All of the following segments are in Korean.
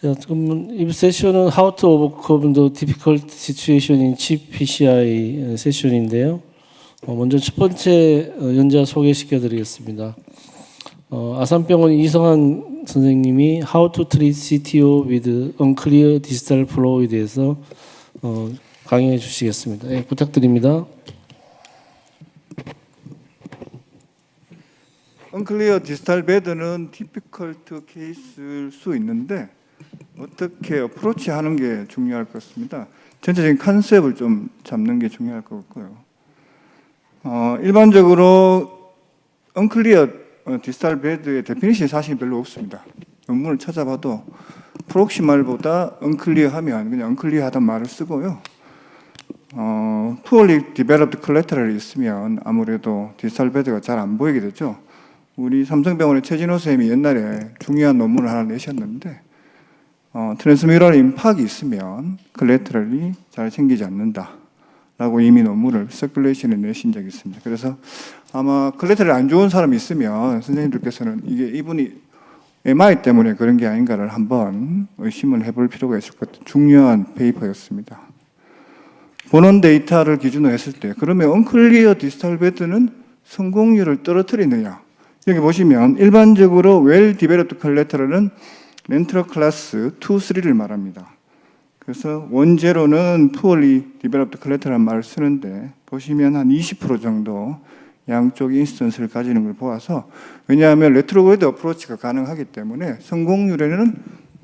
자, 그럼 이 세션은 How to overcome the difficult situation in chip PCI 세션인데요. 먼저 첫 번째 연자 소개시켜드리겠습니다. 아산병원 이성한 선생님이 How to treat CTO with unclear digital flow에 대해서 강의해 주시겠습니다. 네, 부탁드립니다. 언클리어 디지털 배드는 디피컬트 케이스일 수 있는데 어떻게 어프로치 하는 게 중요할 것 같습니다. 전체적인 컨셉을 좀 잡는 게 중요할 것 같고요. 일반적으로 언클리어 디지털 배드의 데피니션이 사실 별로 없습니다. 논문을 찾아봐도 프록시말보다 언클리어하면 그냥 언클리어하단 말을 쓰고요. poorly developed collateral이 있으면 아무래도 디지털 배드가 잘 안 보이게 되죠. 우리 삼성병원의 최진호 선생님이 옛날에 중요한 논문을 하나 내셨는데 트랜스뮤럴 임팍이 있으면 콜레터럴이 잘 생기지 않는다 라고 이미 논문을 서큘레이션에 내신 적이 있습니다. 그래서 아마 콜레터럴이 안 좋은 사람이 있으면 선생님들께서는 이게 이분이 MI 때문에 그런 게 아닌가를 한번 의심을 해볼 필요가 있을 것 같은 중요한 페이퍼였습니다. 본원 데이터를 기준으로 했을 때 그러면 언클리어 디지털 배드는 성공률을 떨어뜨리느냐. 여기 보시면 일반적으로 well developed collateral은 렌트럴 클래스 2, 3를 말합니다. 그래서 원제로는 poorly developed collateral이라는 말을 쓰는데 보시면 한 20% 정도 양쪽 인스턴스를 가지는 걸 보아서 왜냐하면 레트로그레이드 어프로치가 가능하기 때문에 성공률에는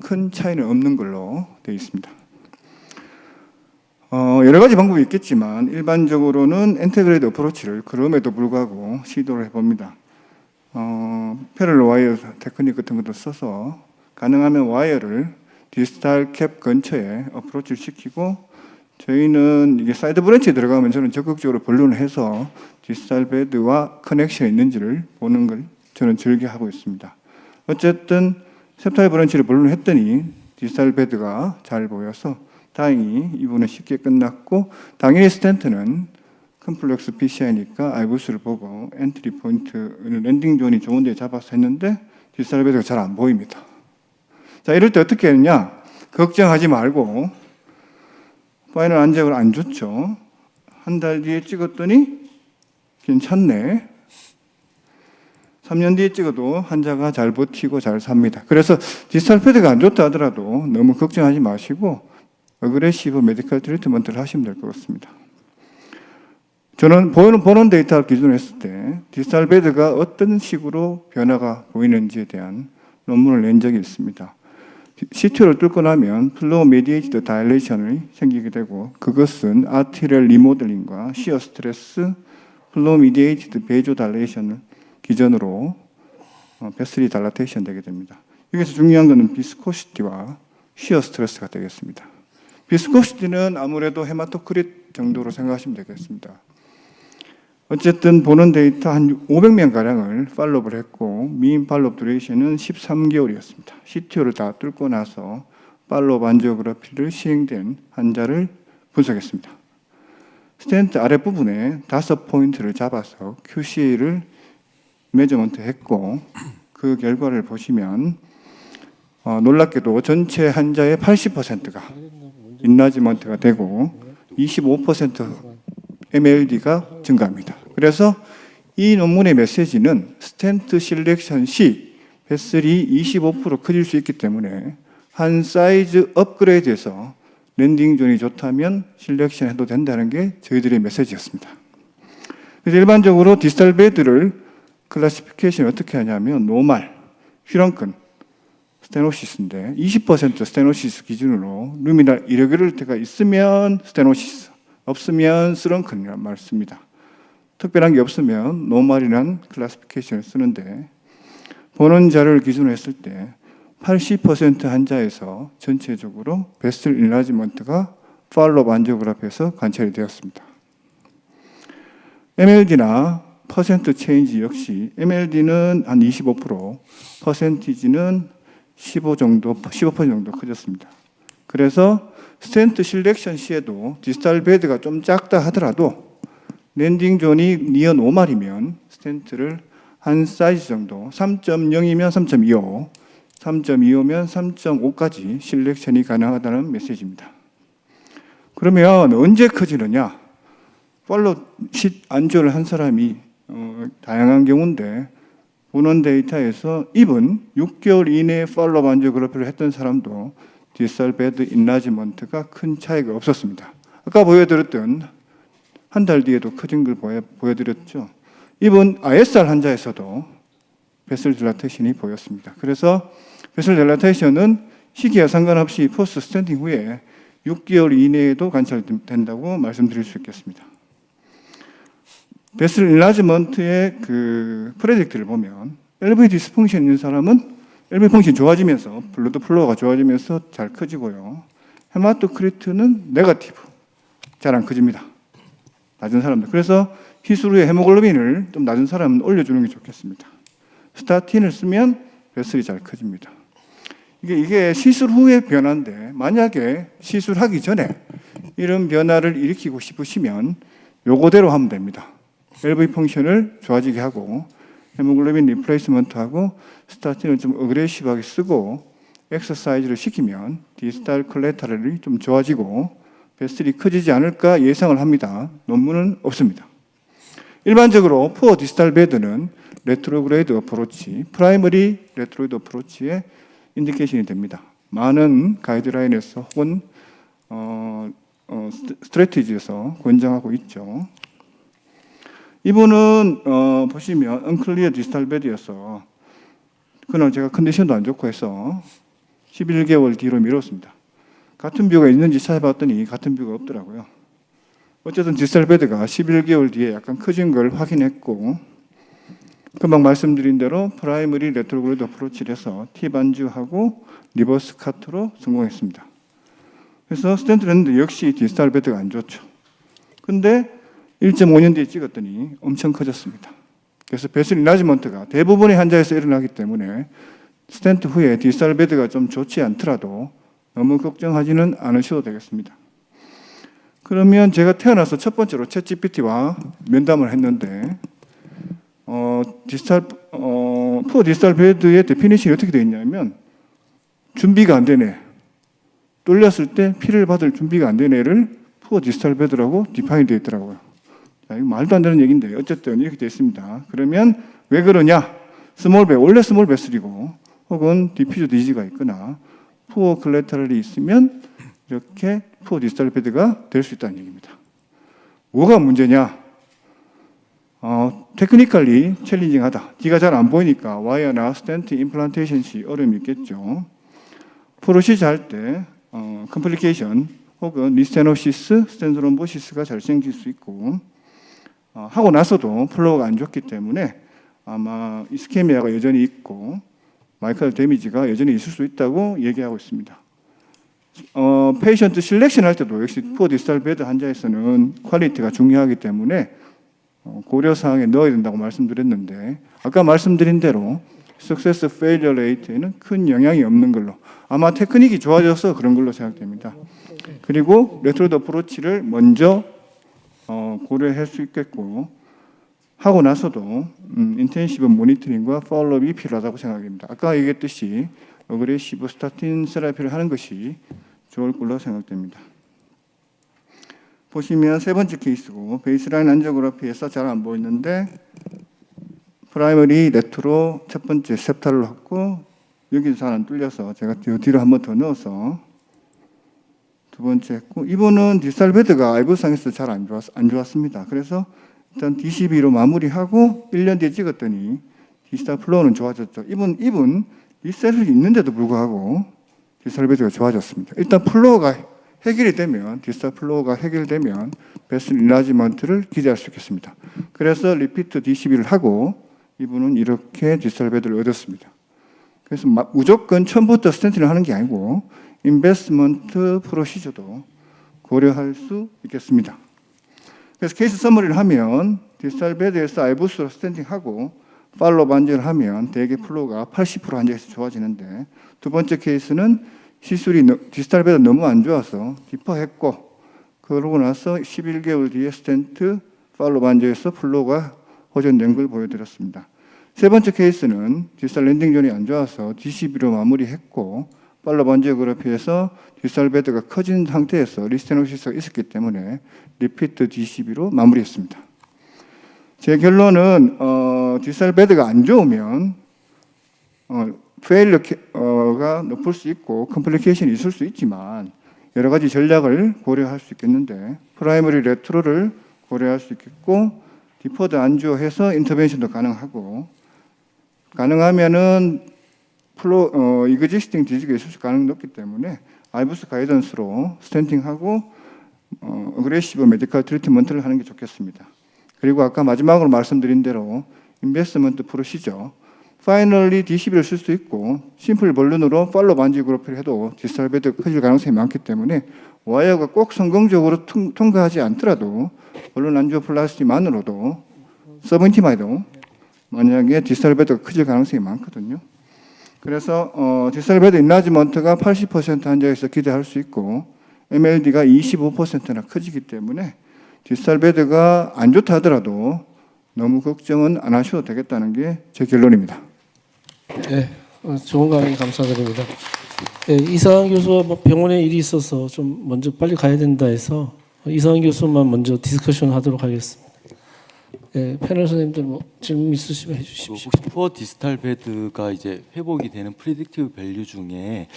큰 차이는 없는 걸로 되어 있습니다. 여러 가지 방법이 있겠지만 일반적으로는 인테그레이드 어프로치를 그럼에도 불구하고 시도를 해봅니다. 패럴럴 와이어 테크닉 같은 것도 써서 가능하면 와이어를 디지털 캡 근처에 어프로치를 시키고 저희는 이게 사이드 브랜치에 들어가면 저는 적극적으로 본론을 해서 디지털 배드와 커넥션이 있는지를 보는 걸 저는 즐겨 하고 있습니다. 어쨌든 셉타일 브랜치를 본론을 했더니 디지털 배드가 잘 보여서 다행히 이번에 쉽게 끝났고 당연히 스탠트는 컴플렉스 PCI니까 아이부스를 보고 엔트리 포인트 랜딩 존이 좋은 데 잡아서 했는데 디지털 배드가 잘 안 보입니다. 자, 이럴 때 어떻게 했냐? 걱정하지 말고 파이널 안정을 안 좋죠. 한 달 뒤에 찍었더니 괜찮네. 3년 뒤에 찍어도 환자가 잘 버티고 잘 삽니다. 그래서 디지털 배드가 안 좋다 하더라도 너무 걱정하지 마시고 어그레시브 메디컬 트리트먼트를 하시면 될 것 같습니다. 저는 본원 데이터를 기준으로 했을 때 디지털 배드가 어떤 식으로 변화가 보이는지에 대한 논문을 낸 적이 있습니다. CTO를 뚫고 나면 플로우 메디에이티드 다일레이션이 생기게 되고 그것은 아티리얼 리모델링과 시어 스트레스, 플로우 메디에이티드 베이조 다일레이션을 기준으로 베슬리 달라테이션 되게 됩니다. 여기서 중요한 것은 비스코시티와 시어 스트레스가 되겠습니다. 비스코시티는 아무래도 헤마토크릿 정도로 생각하시면 되겠습니다. 어쨌든 보는 데이터 한 500명가량을 팔로우를 했고 미인 팔로우 듀레이션은 13개월이었습니다. CTO를 다 뚫고 나서 팔로우 안지오그래피를 시행된 환자를 분석했습니다. 스탠트 아랫부분에 5포인트를 잡아서 QC를 메저먼트 했고 그 결과를 보시면 놀랍게도 전체 환자의 80%가 인라지먼트가 되고 25% MLD가 증가합니다. 그래서 이 논문의 메시지는 스텐트 실렉션 시 베슬이 25% 커질 수 있기 때문에 한 사이즈 업그레이드에서 랜딩 존이 좋다면 실렉션 해도 된다는 게 저희들의 메시지였습니다. 그래서 일반적으로 디지털 배드를 클래시피케이션 어떻게 하냐면 노말, 휘렁큰, 스테노시스인데 20% 스테노시스 기준으로 루미널 이레귤리티가 있으면 스테노시스, 없으면 스렁큰이라는 말을 씁니다. 특별한 게 없으면 노멀이라는 클래시피케이션을 쓰는데 보는 자료를 기준으로 했을 때 80% 환자에서 전체적으로 베슬 인라지먼트가 팔로우 안지오그래피에서 관찰이 되었습니다. MLD나 퍼센트 체인지 역시 MLD는 한 25%, 퍼센티지는 15% 정도 커졌습니다. 그래서 스텐트 실렉션 시에도 디지털 배드가 좀 작다 하더라도 랜딩 존이 니어 노멀이면 스텐트를 한 사이즈 정도 3.0이면 3.25 3.25면 3.5까지 실렉션이 가능하다는 메시지입니다. 그러면 언제 커지느냐? 팔로우 시 안주를 한 사람이 다양한 경우인데 보는 데이터에서 even 6개월 이내에 팔로우 안지오그래피를 했던 사람도 디스탈 베드 인라지먼트가 큰 차이가 없었습니다. 아까 보여드렸던 한 달 뒤에도 커진 걸 보여드렸죠. even ISR 환자에서도 베슬 딜라테이션이 보였습니다. 그래서 베슬 딜라테이션은 시기와 상관없이 포스트 스탠딩 후에 6개월 이내에도 관찰된다고 말씀드릴 수 있겠습니다. 베슬 인라지먼트의 그 프레딕트를 보면 LV 디스펑션 있는 사람은 LV 펑션이 좋아지면서 블러드 플로우가 좋아지면서 잘 커지고요. 헤마토크리트는 네거티브, 잘 안 커집니다. 낮은 사람들. 그래서 시술 후에 헤모글로빈을 좀 낮은 사람은 올려주는 게 좋겠습니다. 스타틴을 쓰면 베슬이 잘 커집니다. 이게 시술 후의 변화인데 만약에 시술하기 전에 이런 변화를 일으키고 싶으시면 요거대로 하면 됩니다. LV 펑션을 좋아지게 하고 헤모글로빈 리플레이스먼트하고 스타틴을 좀 어그레시브하게 쓰고 엑서사이즈를 시키면 디스탈 콜레터럴이 좀 좋아지고 베슬이 커지지 않을까 예상을 합니다. 논문은 없습니다. 일반적으로 푸어 디스탈 베드는 레트로그레이드 어프로치, 프라이머리 레트로그레이드 어프로치의 인디케이션이 됩니다. 많은 가이드라인에서 혹은 스트래티지에서 권장하고 있죠. 이분은 보시면 언클리어 디스탈 베드여서 그날 제가 컨디션도 안 좋고 해서 11개월 뒤로 미뤘습니다. 같은 뷰가 있는지 찾아봤더니 같은 뷰가 없더라고요. 어쨌든 디스탈 베드가 11개월 뒤에 약간 커진 걸 확인했고 금방 말씀드린 대로 프라이머리 레트로그레이드 어프로치를 해서 T반주하고 리버스 카트로 성공했습니다. 그래서 스탠트를 했는데 역시 디스탈 베드가 안 좋죠. 근데 1.5년 뒤에 찍었더니 엄청 커졌습니다. 그래서 베슬 인라지먼트가 대부분의 환자에서 일어나기 때문에 스탠트 후에 디스탈 베드가 좀 좋지 않더라도 너무 걱정하지는 않으셔도 되겠습니다. 그러면 제가 태어나서 첫 번째로 챗GPT와 면담을 했는데 푸어 디스탈 베드의 데피니션이 어떻게 되어 있냐면 준비가 안 되네, 뚫렸을 때 피를 받을 준비가 안 되네를 푸어 디스탈 베드라고 디파인 되어 있더라고요. 자, 이거 말도 안 되는 얘기인데 어쨌든 이렇게 되어 있습니다. 그러면 왜 그러냐? 원래 스몰 베슬이고 혹은 디퓨저 디지가 있거나 푸어 콜레터럴이 있으면 이렇게 푸어 디스탈 베드가 될 수 있다는 얘기입니다. 뭐가 문제냐? 테크니컬리 챌린징하다. 뒤가 잘 안 보이니까 와이어나 스텐트 임플란테이션 시 어려움이 있겠죠. 프로시저 할 때 컴플리케이션 혹은 리스테노시스, 스텐트롬보시스가 잘 생길 수 있고 하고 나서도 플로우가 안 좋기 때문에 아마 이스케미아가 여전히 있고 마이크로 데미지가 여전히 있을 수 있다고 얘기하고 있습니다. 페이션트 실렉션 할 때도 역시 푸어 디스탈 베드 환자에서는 퀄리티가 중요하기 때문에 고려사항에 넣어야 된다고 말씀드렸는데 아까 말씀드린 대로 석세스 페일리어 레이트에는 큰 영향이 없는 걸로 아마 테크닉이 좋아져서 그런 걸로 생각됩니다. 그리고 레트로드 어프로치를 먼저 고려할 수 있겠고 하고 나서도 인텐시브 모니터링과 팔로우업이 필요하다고 생각합니다. 아까 얘기했듯이 어그레시브 스타틴 세라피를 하는 것이 좋을 걸로 생각됩니다. 보시면 세 번째 케이스고 베이스라인 안지오그래피에서 잘 안 보이는데 프라이머리 레트로 첫 번째 septal로 했고 여기서 잘 안 뚫려서 제가 뒤로 한 번 더 넣어서 두 번째 했고 이분은 디스탈 베드가 아이브상에서 잘 안 좋았습니다. 그래서 일단 DCB로 마무리하고 1년 뒤에 찍었더니 디스탈 플로우는 좋아졌죠. 이분 디스탈이 있는데도 불구하고 디스탈 베드가 좋아졌습니다. 일단 플로우가 해결이 되면 디스탈 플로우가 해결되면 베슬 인라지먼트를 기대할 수 있겠습니다. 그래서 리피트 DCB를 하고 이분은 이렇게 디스탈 베드를 얻었습니다. 그래서 무조건 처음부터 스텐트를 하는 게 아니고 인베스트먼트 프로시저도 고려할 수 있겠습니다. 그래서 케이스 서머리를 하면 디스탈 베드에서 아이부스로 스탠딩하고 팔로우 반지를 하면 대개 플로우가 80% 환자에서 좋아지는데 두 번째 케이스는 시술이 디스탈 베드가 너무 안 좋아서 디퍼했고 그러고 나서 11개월 뒤에 스텐트 팔로우 반지에서 플로우가 호전된 걸 보여드렸습니다. 세 번째 케이스는 디스탈 랜딩 존이 안 좋아서 DCB로 마무리했고 팔로우 안지오그래피에서 디스탈 베드가 커진 상태에서 리스테노시스가 있었기 때문에 리피트 DCB로 마무리했습니다. 제 결론은 디스탈 베드가 안 좋으면 페일러가 높을 수 있고 컴플리케이션이 있을 수 있지만 여러 가지 전략을 고려할 수 있겠는데 프라이머리 레트로를 고려할 수 있겠고 디퍼드 안지오해서 인터벤션도 가능하고 가능하면은 이그지스팅 디지가 있을 수 가능성이 높기 때문에 아이부스 가이던스로 스탠팅하고 어그레시브 메디컬 트리트먼트를 하는 게 좋겠습니다. 그리고 아까 마지막으로 말씀드린 대로 인베스트먼트 프로시저 파이널리 DCB를 쓸 수 있고 심플 볼륨으로 팔로우 안지오그래피를 해도 디스탈 베드가 커질 가능성이 많기 때문에 와이어가 꼭 성공적으로 통과하지 않더라도 볼륨 안지오플라스티만으로도 서브인티마이도 만약에 디스탈 베드가 커질 가능성이 많거든요. 그래서 디스탈 베드 인라지먼트가 80% 환자에서 기대할 수 있고 MLD가 25%나 커지기 때문에 디스탈 베드가 안 좋다 하더라도 너무 걱정은 안 하셔도 되겠다는 게 제 결론입니다. 네, 좋은 강의 감사드립니다. 네, 이상한 교수가 뭐 병원에 일이 있어서 좀 먼저 빨리 가야 된다 해서 이상한 교수만 먼저 디스커션 하도록 하겠습니다. 네, 패널 선생님들 뭐 질문 있으시면 해주십시오. 혹시 푸어 디스탈 베드가 이제 회복이 되는 프리딕티브 밸류 중에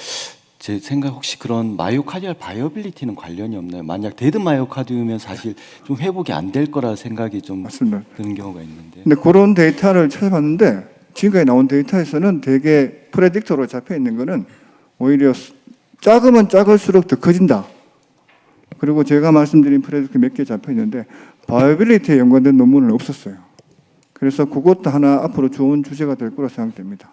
제 생각 혹시 그런 마이오카디얼 바이어빌리티는 관련이 없나요? 만약 데드 마이오카디우면 사실 좀 회복이 안 될 거라 생각이 좀 맞습니다. 드는 경우가 있는데. 근데 그런 데이터를 찾아봤는데 지금까지 나온 데이터에서는 되게 프레딕터로 잡혀 있는 거는 오히려 작으면 작을수록 더 커진다. 그리고 제가 말씀드린 프레딕터 몇 개 잡혀 있는데 바이어빌리티에 연관된 논문은 없었어요. 그래서 그것도 하나 앞으로 좋은 주제가 될 거라 생각됩니다.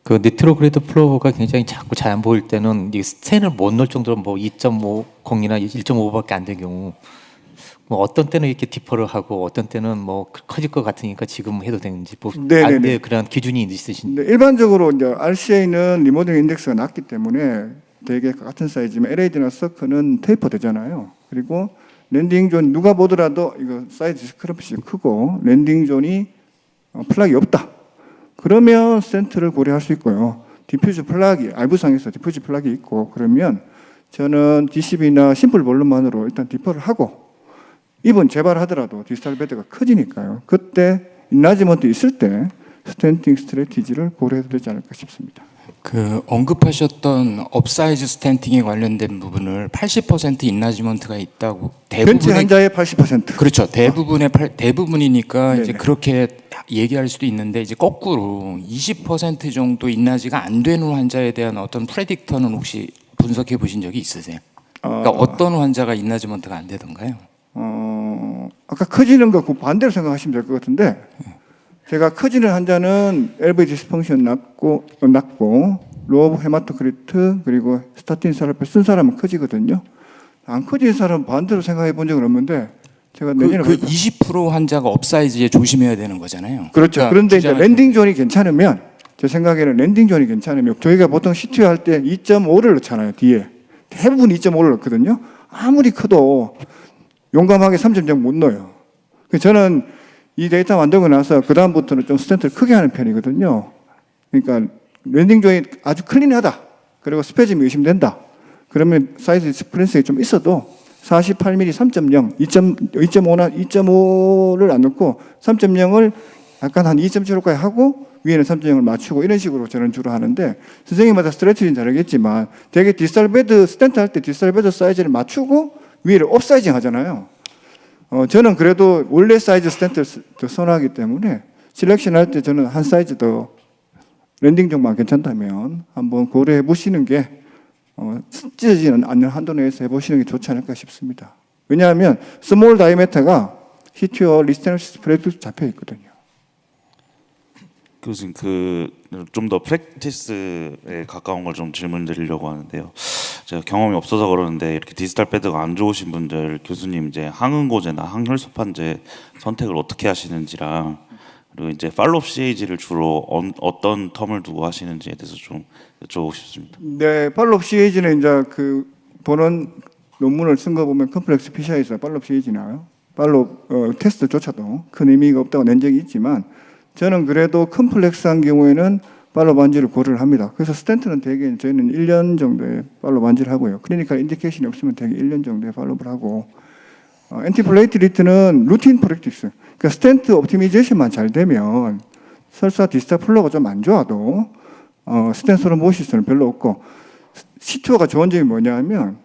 그 니트로그레이드 플로우가 굉장히 자꾸 잘 안 보일 때는 이 스텐을 못 넣을 정도로 뭐 2.50이나 1.5밖에 안 된 경우 뭐 어떤 때는 이렇게 디퍼를 하고 어떤 때는 뭐 커질 것 같으니까 지금 해도 되는지 뭐 안돼 그런 기준이 있으신데 일반적으로 이제 RCA는 리모델링 인덱스가 낮기 때문에 되게 같은 사이즈면 LAD나 서크는 테이퍼 되잖아요. 그리고 랜딩 존 누가 보더라도 이거 사이즈 디스크레pancy 크고 랜딩 존이 플락이 없다. 그러면 스텐트를 고려할 수 있고요. 디퓨즈 플락이 알부상에서 디퓨즈 플락이 있고 그러면 저는 DCB나 심플 볼륨만으로 일단 디퍼를 하고 입은 재발하더라도 디스탈 베드가 커지니까요. 그때 인라지먼트 있을 때 스탠팅 스트래티지를 고려해도 되지 않을까 싶습니다. 그 언급하셨던 업사이즈 스탠팅에 관련된 부분을 80% 인라지먼트가 있다고 전체 환자의 80%. 그렇죠. 대부분이니까 이제 네네. 그렇게 얘기할 수도 있는데 이제 거꾸로 20% 정도 인라지가 안 되는 환자에 대한 어떤 프레딕터는 혹시 분석해 보신 적이 있으세요? 그러니까 어떤 환자가 인라지먼트가 안 되던가요? 아까 커지는 거 그 반대로 생각하시면 될 것 같은데 제가 커지는 환자는 LV 디스펑션 낮고 로우 헤마토크리트 그리고 스타틴 사라피 쓴 사람은 커지거든요. 안 커지는 사람은 반대로 생각해 본 적은 없는데 제가 내년에 그 20% 환자가 업사이즈에 조심해야 되는 거잖아요. 그렇죠. 그러니까 그런데 이제 랜딩 존이 괜찮으면 제 생각에는 랜딩 존이 괜찮으면 저희가 보통 CTO 할 때 2.5를 넣잖아요. 뒤에 대부분 2.5를 넣거든요. 아무리 커도 용감하게 3.0 못 넣어요. 저는 이 데이터 만들고 나서 그 다음부터는 좀 스탠트를 크게 하는 편이거든요. 그러니까 랜딩 존이 아주 클린하다. 그리고 스페즘이 의심된다. 그러면 사이즈 디스플레이스가 좀 있어도 48mm 3.0, 2.5를 안 넣고 3.0을 약간 한 2.75까지 하고 위에는 3.0을 맞추고 이런 식으로 저는 주로 하는데 선생님마다 스트레치는 다르겠지만 되게 디스탈 베드 스탠트 할 때 디스탈 베드 사이즈를 맞추고 위를 업사이징 하잖아요. 저는 그래도 원래 사이즈 스탠트를 더 선호하기 때문에 셀렉션 할 때 저는 한 사이즈 더 랜딩 존만 괜찮다면 한번 고려해 보시는 게 찢어지는 않는 한도 내에서 해보시는 게 좋지 않을까 싶습니다. 왜냐하면 스몰 다이메터가 히트와 리스테노시스 프레딕티브 잡혀 있거든요. 교수님 좀 더 프랙티스에 가까운 걸 좀 질문드리려고 하는데요. 제가 경험이 없어서 그러는데 이렇게 디지털 패드가 안 좋으신 분들 교수님 이제 항응고제나 항혈소판제 선택을 어떻게 하시는지랑 그리고 이제 팔로업 CAG를 주로 어떤 텀을 두고 하시는지에 대해서 좀 여쭤보고 싶습니다. 네, 팔로업 CAG는 이제 그 보는 논문을 쓴 거 보면 컴플렉스 PCI에서 팔로업 CAG나 팔로업 테스트조차도 큰 의미가 없다고 낸 적이 있지만 저는 그래도 컴플렉스한 경우에는 팔로우 반지를 고려를 합니다. 그래서 스텐트는 대개 저희는 1년 정도의 팔로우 반지를 하고요. 클리니컬 인디케이션이 없으면 대개 1년 정도의 팔로우를 하고 엔티플레이트리트는 루틴 프랙티스. 그러니까 스텐트 옵티미제이션만 잘 되면 설사 디스탈 플로우가 좀 안 좋아도 스텐트 스로보시스는 별로 없고 C2가 좋은 점이 뭐냐면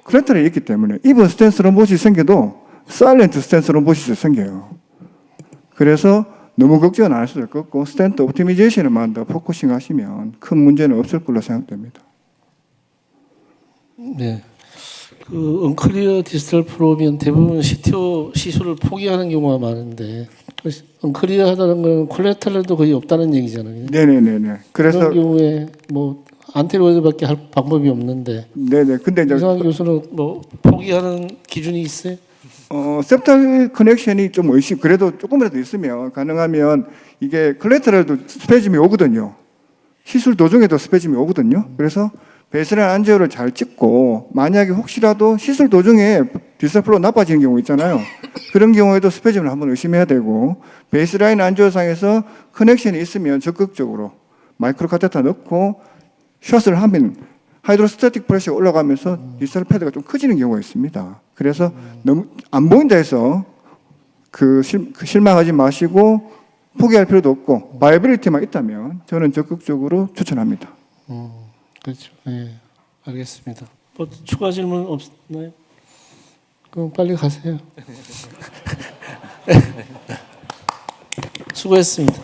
클레터럴이 있기 때문에 이번 스텐트 스로보시스 생겨도 사일런트 스텐트 스로보시스 생겨요. 그래서 너무 걱정은 안 하셔도 될 것 같고 스텐트 옵티미제이션에만 더 포커싱 하시면 큰 문제는 없을 걸로 생각됩니다. 네. 그 언클리어 디지털 프로면 대부분 CTO 시술을 포기하는 경우가 많은데 언클리어 하다는 건 콜레스테롤도 거의 없다는 얘기잖아요. 네네네네. 그래서 그런 경우에 뭐 안티로이드밖에 할 방법이 없는데. 네네. 근데 이제 이상한 교수는 뭐 포기하는 기준이 있어요? septal 커넥션이 좀 그래도 조금이라도 있으면 가능하면 이게 콜레스테롤도 스페즘이 오거든요. 시술 도중에도 스페즘이 오거든요. 그래서 베이스라인 안지오를 잘 찍고 만약에 혹시라도 시술 도중에 디스탈 플로우 나빠지는 경우 있잖아요. 그런 경우에도 스페즘을 한번 의심해야 되고 베이스라인 안지오상에서 커넥션이 있으면 적극적으로 마이크로 카테터 넣고 샷을 하면 하이드로스태틱 프레셔가 올라가면서 디스탈 패드가 좀 커지는 경우가 있습니다. 그래서 너무 안 보인다 해서 실망하지 마시고 포기할 필요도 없고 바이빌리티만 있다면 저는 적극적으로 추천합니다. 그렇죠. 네, 알겠습니다. 뭐 추가 질문 없나요? 그럼 빨리 가세요. 수고했습니다.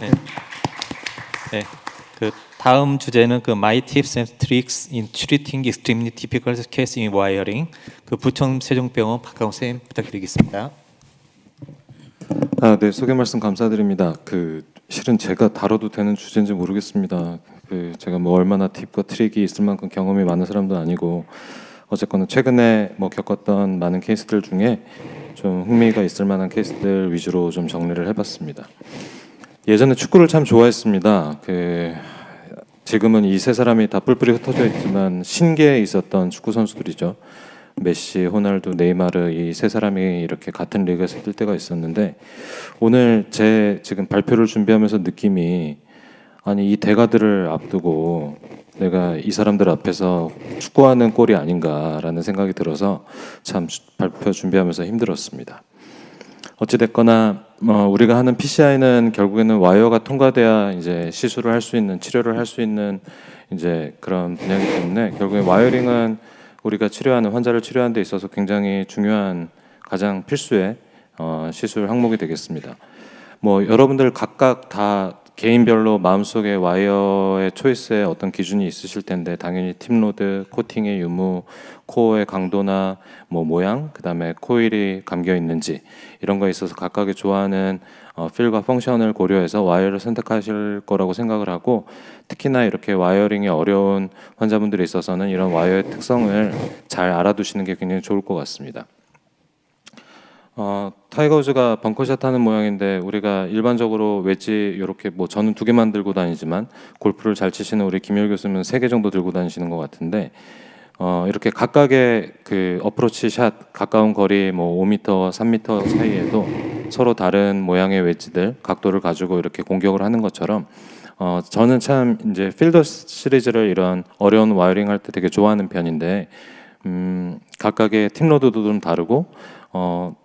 네. 그 다음 주제는 그 My Tips and Tricks in Treating Extremely Difficult Case in Wiring. 그 부천 세종병원 박강호 선생님 부탁드리겠습니다. 네, 소개 말씀 감사드립니다. 실은 제가 다뤄도 되는 주제인지 모르겠습니다. 제가 뭐 얼마나 팁과 트릭이 있을 만큼 경험이 많은 사람도 아니고 어쨌거나 최근에 뭐 겪었던 많은 케이스들 중에 좀 흥미가 있을 만한 케이스들 위주로 좀 정리를 해봤습니다. 예전에 축구를 참 좋아했습니다. 지금은 이 세 사람이 다 뿔뿔이 흩어져 있지만 신기에 있었던 축구 선수들이죠. 메시, 호날두, 네이마르 이 세 사람이 이렇게 같은 리그에서 뛸 때가 있었는데 오늘 제 지금 발표를 준비하면서 느낌이 아니 이 대가들을 앞두고 내가 이 사람들 앞에서 축구하는 꼴이 아닌가라는 생각이 들어서 참 발표 준비하면서 힘들었습니다. 어찌됐거나 우리가 하는 PCI는 결국에는 와이어가 통과돼야 이제 시술을 할 수 있는 치료를 할 수 있는 이제 그런 분야이기 때문에 결국에 와이어링은 우리가 치료하는 환자를 치료하는 데 있어서 굉장히 중요한 가장 필수의 시술 항목이 되겠습니다. 뭐 여러분들 각각 다 개인별로 마음속에 와이어의 초이스에 어떤 기준이 있으실 텐데 당연히 팁로드, 코팅의 유무, 코어의 강도나 뭐 모양, 그다음에 코일이 감겨 있는지 이런 거에 있어서 각각의 좋아하는 필과 펑션을 고려해서 와이어를 선택하실 거라고 생각을 하고 특히나 이렇게 와이어링이 어려운 환자분들에 있어서는 이런 와이어의 특성을 잘 알아두시는 게 굉장히 좋을 것 같습니다. 타이거우즈가 벙커샷 하는 모양인데 우리가 일반적으로 웨지 이렇게 뭐 저는 2개만 들고 다니지만 골프를 잘 치시는 우리 김열 교수는 3개 정도 들고 다니시는 것 같은데 이렇게 각각의 그 어프로치 샷 가까운 거리 뭐 5m, 3m 사이에도 서로 다른 모양의 웨지들 각도를 가지고 이렇게 공격을 하는 것처럼 저는 참 이제 필더 시리즈를 이런 어려운 와이어링 할 때 되게 좋아하는 편인데 각각의 팁로드도 좀 다르고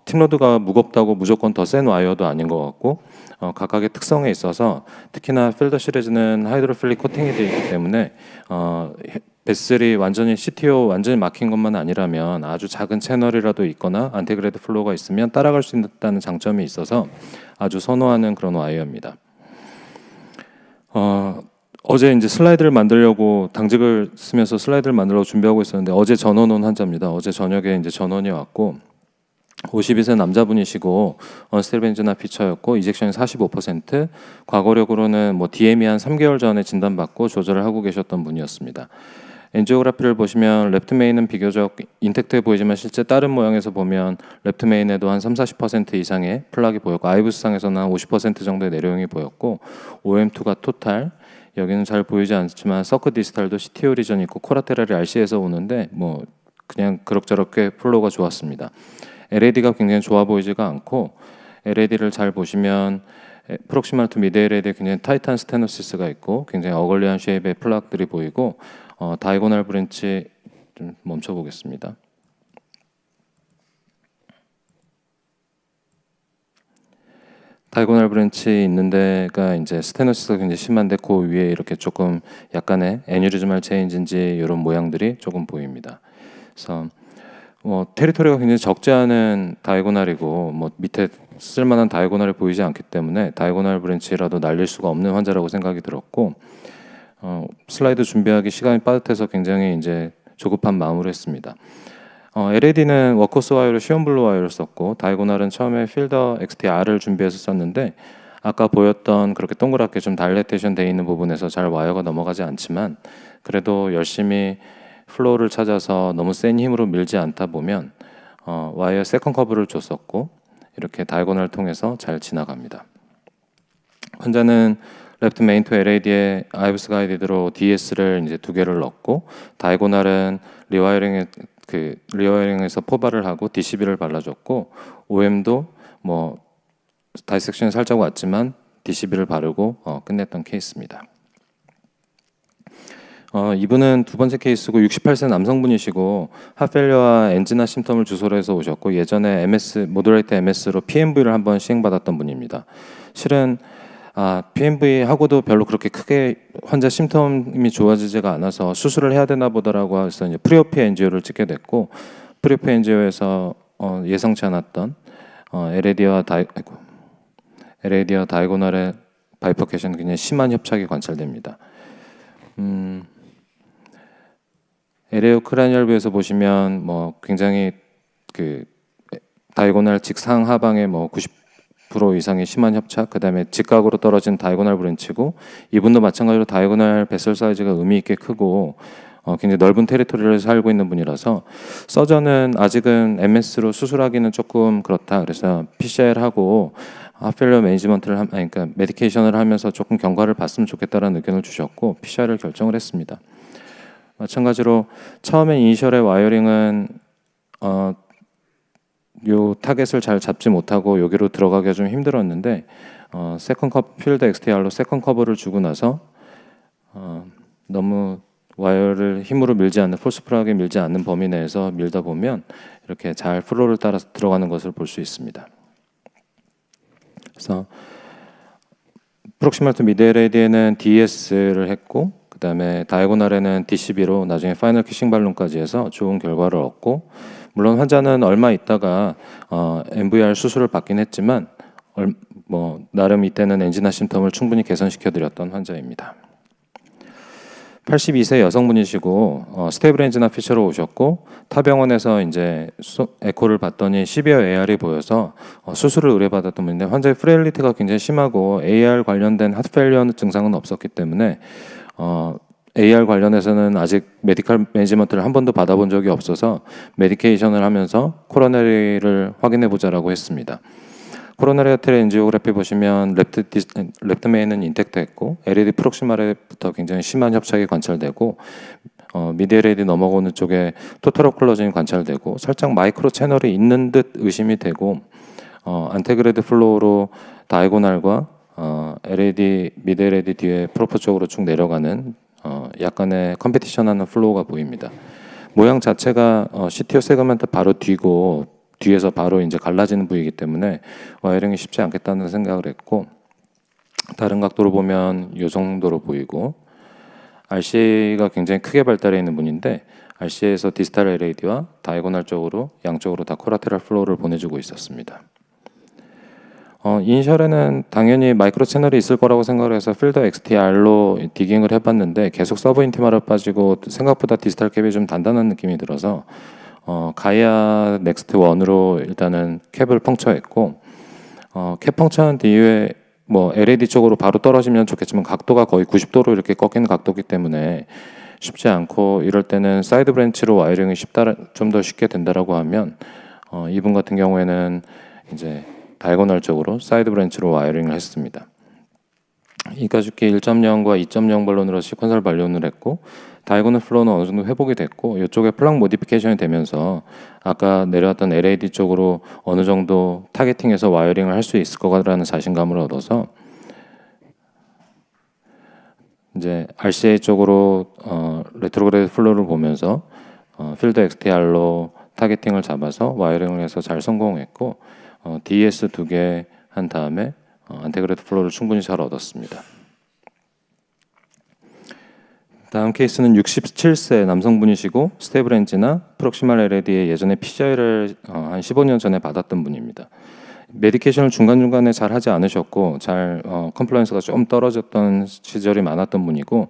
팁로드가 무겁다고 무조건 더 센 와이어도 아닌 것 같고 각각의 특성에 있어서 특히나 필더 시리즈는 하이드로필릭 코팅이 되어 있기 때문에 베슬이 완전히 CTO 완전히 막힌 것만 아니라면 아주 작은 채널이라도 있거나 안티그레이드 플로우가 있으면 따라갈 수 있다는 장점이 있어서 아주 선호하는 그런 와이어입니다. 어제 이제 슬라이드를 만들려고 당직을 쓰면서 슬라이드를 만들려고 준비하고 있었는데 어제 전원 온 환자입니다. 어제 저녁에 이제 전원이 왔고 52세 남자분이시고 언스테빌 피처였고 이젝션이 45%, 과거력으로는 뭐 DM이 한 3개월 전에 진단받고 조절을 하고 계셨던 분이었습니다. 엔지오그래피를 보시면 랩트 메인은 비교적 인텍트해 보이지만 실제 다른 모양에서 보면 랩트 메인에도 한 30-40% 이상의 플락이 보였고 아이부스상에서는 한 50% 정도의 내려용이 보였고 OM2가 토탈, 여기는 잘 보이지 않지만 서크 디스탈도 CTO 리전이 있고 코라테랄이 RC에서 오는데 뭐 그냥 그럭저럭 꽤 플로우가 좋았습니다. LAD가 굉장히 좋아 보이지가 않고 LAD를 잘 보시면 프록시멀 투 미드 LAD에 굉장히 타이트한 스테노시스가 있고 굉장히 어글리한 쉐입의 플락들이 보이고 다이고널 브랜치 좀 멈춰보겠습니다. 다이고널 브랜치 있는 데가 이제 스테노시스가 굉장히 심한데 그 위에 이렇게 조금 약간의 애뉴리즈말 체인지인지 이런 모양들이 조금 보입니다. 그래서 테리토리가 굉장히 적지 않은 다이고널이고 밑에 쓸만한 다이고널이 보이지 않기 때문에 다이고널 브랜치라도 날릴 수가 없는 환자라고 생각이 들었고 슬라이드 준비하기 시간이 빠듯해서 굉장히 이제 조급한 마음으로 했습니다. LAD는 워커스 와이어로 시온블루 와이어를 썼고 다이고널은 처음에 필더 XTR을 준비해서 썼는데 아까 보였던 그렇게 동그랗게 좀 다일레이션 되어 있는 부분에서 잘 와이어가 넘어가지 않지만 그래도 열심히 플로우를 찾아서 너무 센 힘으로 밀지 않다 보면 와이어 세컨 커브를 줬었고 이렇게 다이고널 통해서 잘 지나갑니다. 환자는 레프트 메인 투 LAD에 아이브스 가이디드로 DS를 이제 2개를 넣었고 다이고널은 리와이어링에서 포발을 하고 DCB를 발라줬고 OM도 다이섹션이 살짝 왔지만 DCB를 바르고 끝냈던 케이스입니다. 이분은 두 번째 케이스고 68세 남성분이시고 하펠리어와 엔지나 심텀을 주소로 해서 오셨고 예전에 모더레이트 MS로 PMV를 한번 시행받았던 분입니다. 실은 PMV 하고도 별로 그렇게 크게 환자 심텀이 좋아지지가 않아서 수술을 해야 되나 보다라고 해서 이제 프리오피 엔지오를 찍게 됐고 프리오피 엔지오에서 예상치 않았던 LAD와 다이고널의 바이퍼케이션 굉장히 심한 협착이 관찰됩니다. 에레오 크라니얼뷰에서 보시면 굉장히 다이고널 직상 하방에 90% 이상의 심한 협착, 그다음에 직각으로 떨어진 다이고널 브랜치고 이분도 마찬가지로 다이고널 베설 사이즈가 의미 있게 크고 굉장히 넓은 테리토리를 살고 있는 분이라서 서전은 아직은 MS로 수술하기는 조금 그렇다. 그래서 PCR하고 하펠리어 매니지먼트를 그러니까 메디케이션을 하면서 조금 경과를 봤으면 좋겠다라는 의견을 주셨고 PCR을 결정을 했습니다. 마찬가지로 처음에 이니셜의 와이어링은 요 타겟을 잘 잡지 못하고 여기로 들어가기가 좀 힘들었는데 세컨 커브 필드 XTR로 세컨 커버를 주고 나서 너무 와이어를 힘으로 밀지 않는 폴스프라하게 밀지 않는 범위 내에서 밀다 보면 이렇게 잘 플로우를 따라서 들어가는 것을 볼 수 있습니다. 그래서 프록시멀 투 미드 LAD에는 DS를 했고 그 다음에 다이고널에는 DCB로 나중에 파이널 키싱 발론까지 해서 좋은 결과를 얻고 물론 환자는 얼마 있다가 MVR 수술을 받긴 했지만 나름 이때는 엔지나 심텀을 충분히 개선시켜 드렸던 환자입니다. 82세 여성분이시고 스테이블 엔지나 피처로 오셨고 타병원에서 이제 에코를 봤더니 시비어 AR이 보여서 수술을 의뢰받았던 분인데 환자의 프레일리티가 굉장히 심하고 AR 관련된 하트페일리어 증상은 없었기 때문에 AR 관련해서는 아직 메디컬 매니지먼트를 한 번도 받아본 적이 없어서 메디케이션을 하면서 코로너리를 확인해 보자라고 했습니다. 코로너리 아테리 엔지오그래피 보시면 랩트 메인은 인텍트 했고 LED 프록시말에부터 굉장히 심한 협착이 관찰되고 미드 LAD 넘어오는 쪽에 토탈 오클루전이 관찰되고 살짝 마이크로 채널이 있는 듯 의심이 되고 안테그레드 플로우로 다이고널과 LED 미드 LAD 뒤에 프로포 쪽으로 쭉 내려가는 약간의 컴피티션하는 플로우가 보입니다. 모양 자체가 CTO 세그먼트 바로 뒤고 뒤에서 바로 이제 갈라지는 부위이기 때문에 와이어링이 쉽지 않겠다는 생각을 했고 다른 각도로 보면 이 정도로 보이고 RCA가 굉장히 크게 발달해 있는 분인데 RCA에서 디스탈 LAD와 다이고널 쪽으로 양쪽으로 다 코라테랄 플로우를 보내주고 있었습니다. 이니셜에는 당연히 마이크로 채널이 있을 거라고 생각을 해서 필더 XTR로 디깅을 해봤는데 계속 서브 인티마로 빠지고 생각보다 디스탈 캡이 좀 단단한 느낌이 들어서 가이아 넥스트 1으로 일단은 캡을 펑처했고 캡 펑처한 뒤에 LED 쪽으로 바로 떨어지면 좋겠지만 각도가 거의 90도로 이렇게 꺾이는 각도이기 때문에 쉽지 않고 이럴 때는 사이드 브랜치로 와이어링이 좀 더 쉽게 된다라고 하면 이분 같은 경우에는 이제 다이고널 쪽으로 사이드 브랜치로 와이어링을 했습니다. 이가죽기 1.0과 2.0 발론으로 시퀀설 발론을 했고 다이고널 플로우는 어느 정도 회복이 됐고 이쪽에 플락 모디피케이션이 되면서 아까 내려왔던 LAD 쪽으로 어느 정도 타겟팅해서 와이어링을 할 수 있을 거라는 자신감을 얻어서 이제 RCA 쪽으로 레트로그레이드 플로우를 보면서 필드 XTR로 타겟팅을 잡아서 와이어링을 해서 잘 성공했고 DES 2개 한 다음에 안테그레이드 플로우를 충분히 잘 얻었습니다. 다음 케이스는 67세 남성분이시고 스테이블 엔지나 프록시말 LAD에 예전에 PCI를 한 15년 전에 받았던 분입니다. 메디케이션을 중간중간에 잘 하지 않으셨고 잘 컴플라이언스가 좀 떨어졌던 시절이 많았던 분이고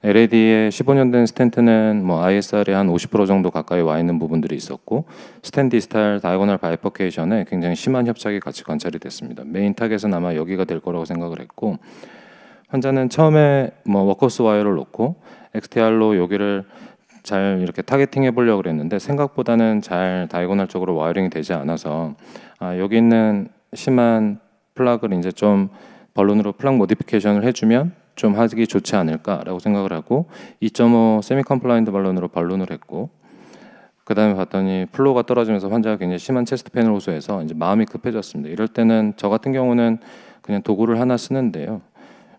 LAD에 15년 된 스텐트는 뭐 ISR이 한 50% 정도 가까이 와 있는 부분들이 있었고 스텐 디스탈 다이고널 바이퍼케이션에 굉장히 심한 협착이 같이 관찰이 됐습니다. 메인 타겟은 아마 여기가 될 거라고 생각을 했고 환자는 처음에 뭐 워커스 와이어를 놓고 XTR로 여기를 잘 이렇게 타겟팅 해보려고 그랬는데 생각보다는 잘 다이고널 쪽으로 와이어링이 되지 않아서 여기 있는 심한 플락을 이제 좀 벌룬으로 플락 모디피케이션을 해주면 좀 하기 좋지 않을까라고 생각을 하고 2.5 세미 컴플라이언트 발론으로 발론을 했고 그 다음에 봤더니 플로우가 떨어지면서 환자가 굉장히 심한 체스트 페인을 호소해서 이제 마음이 급해졌습니다. 이럴 때는 저 같은 경우는 그냥 도구를 하나 쓰는데요.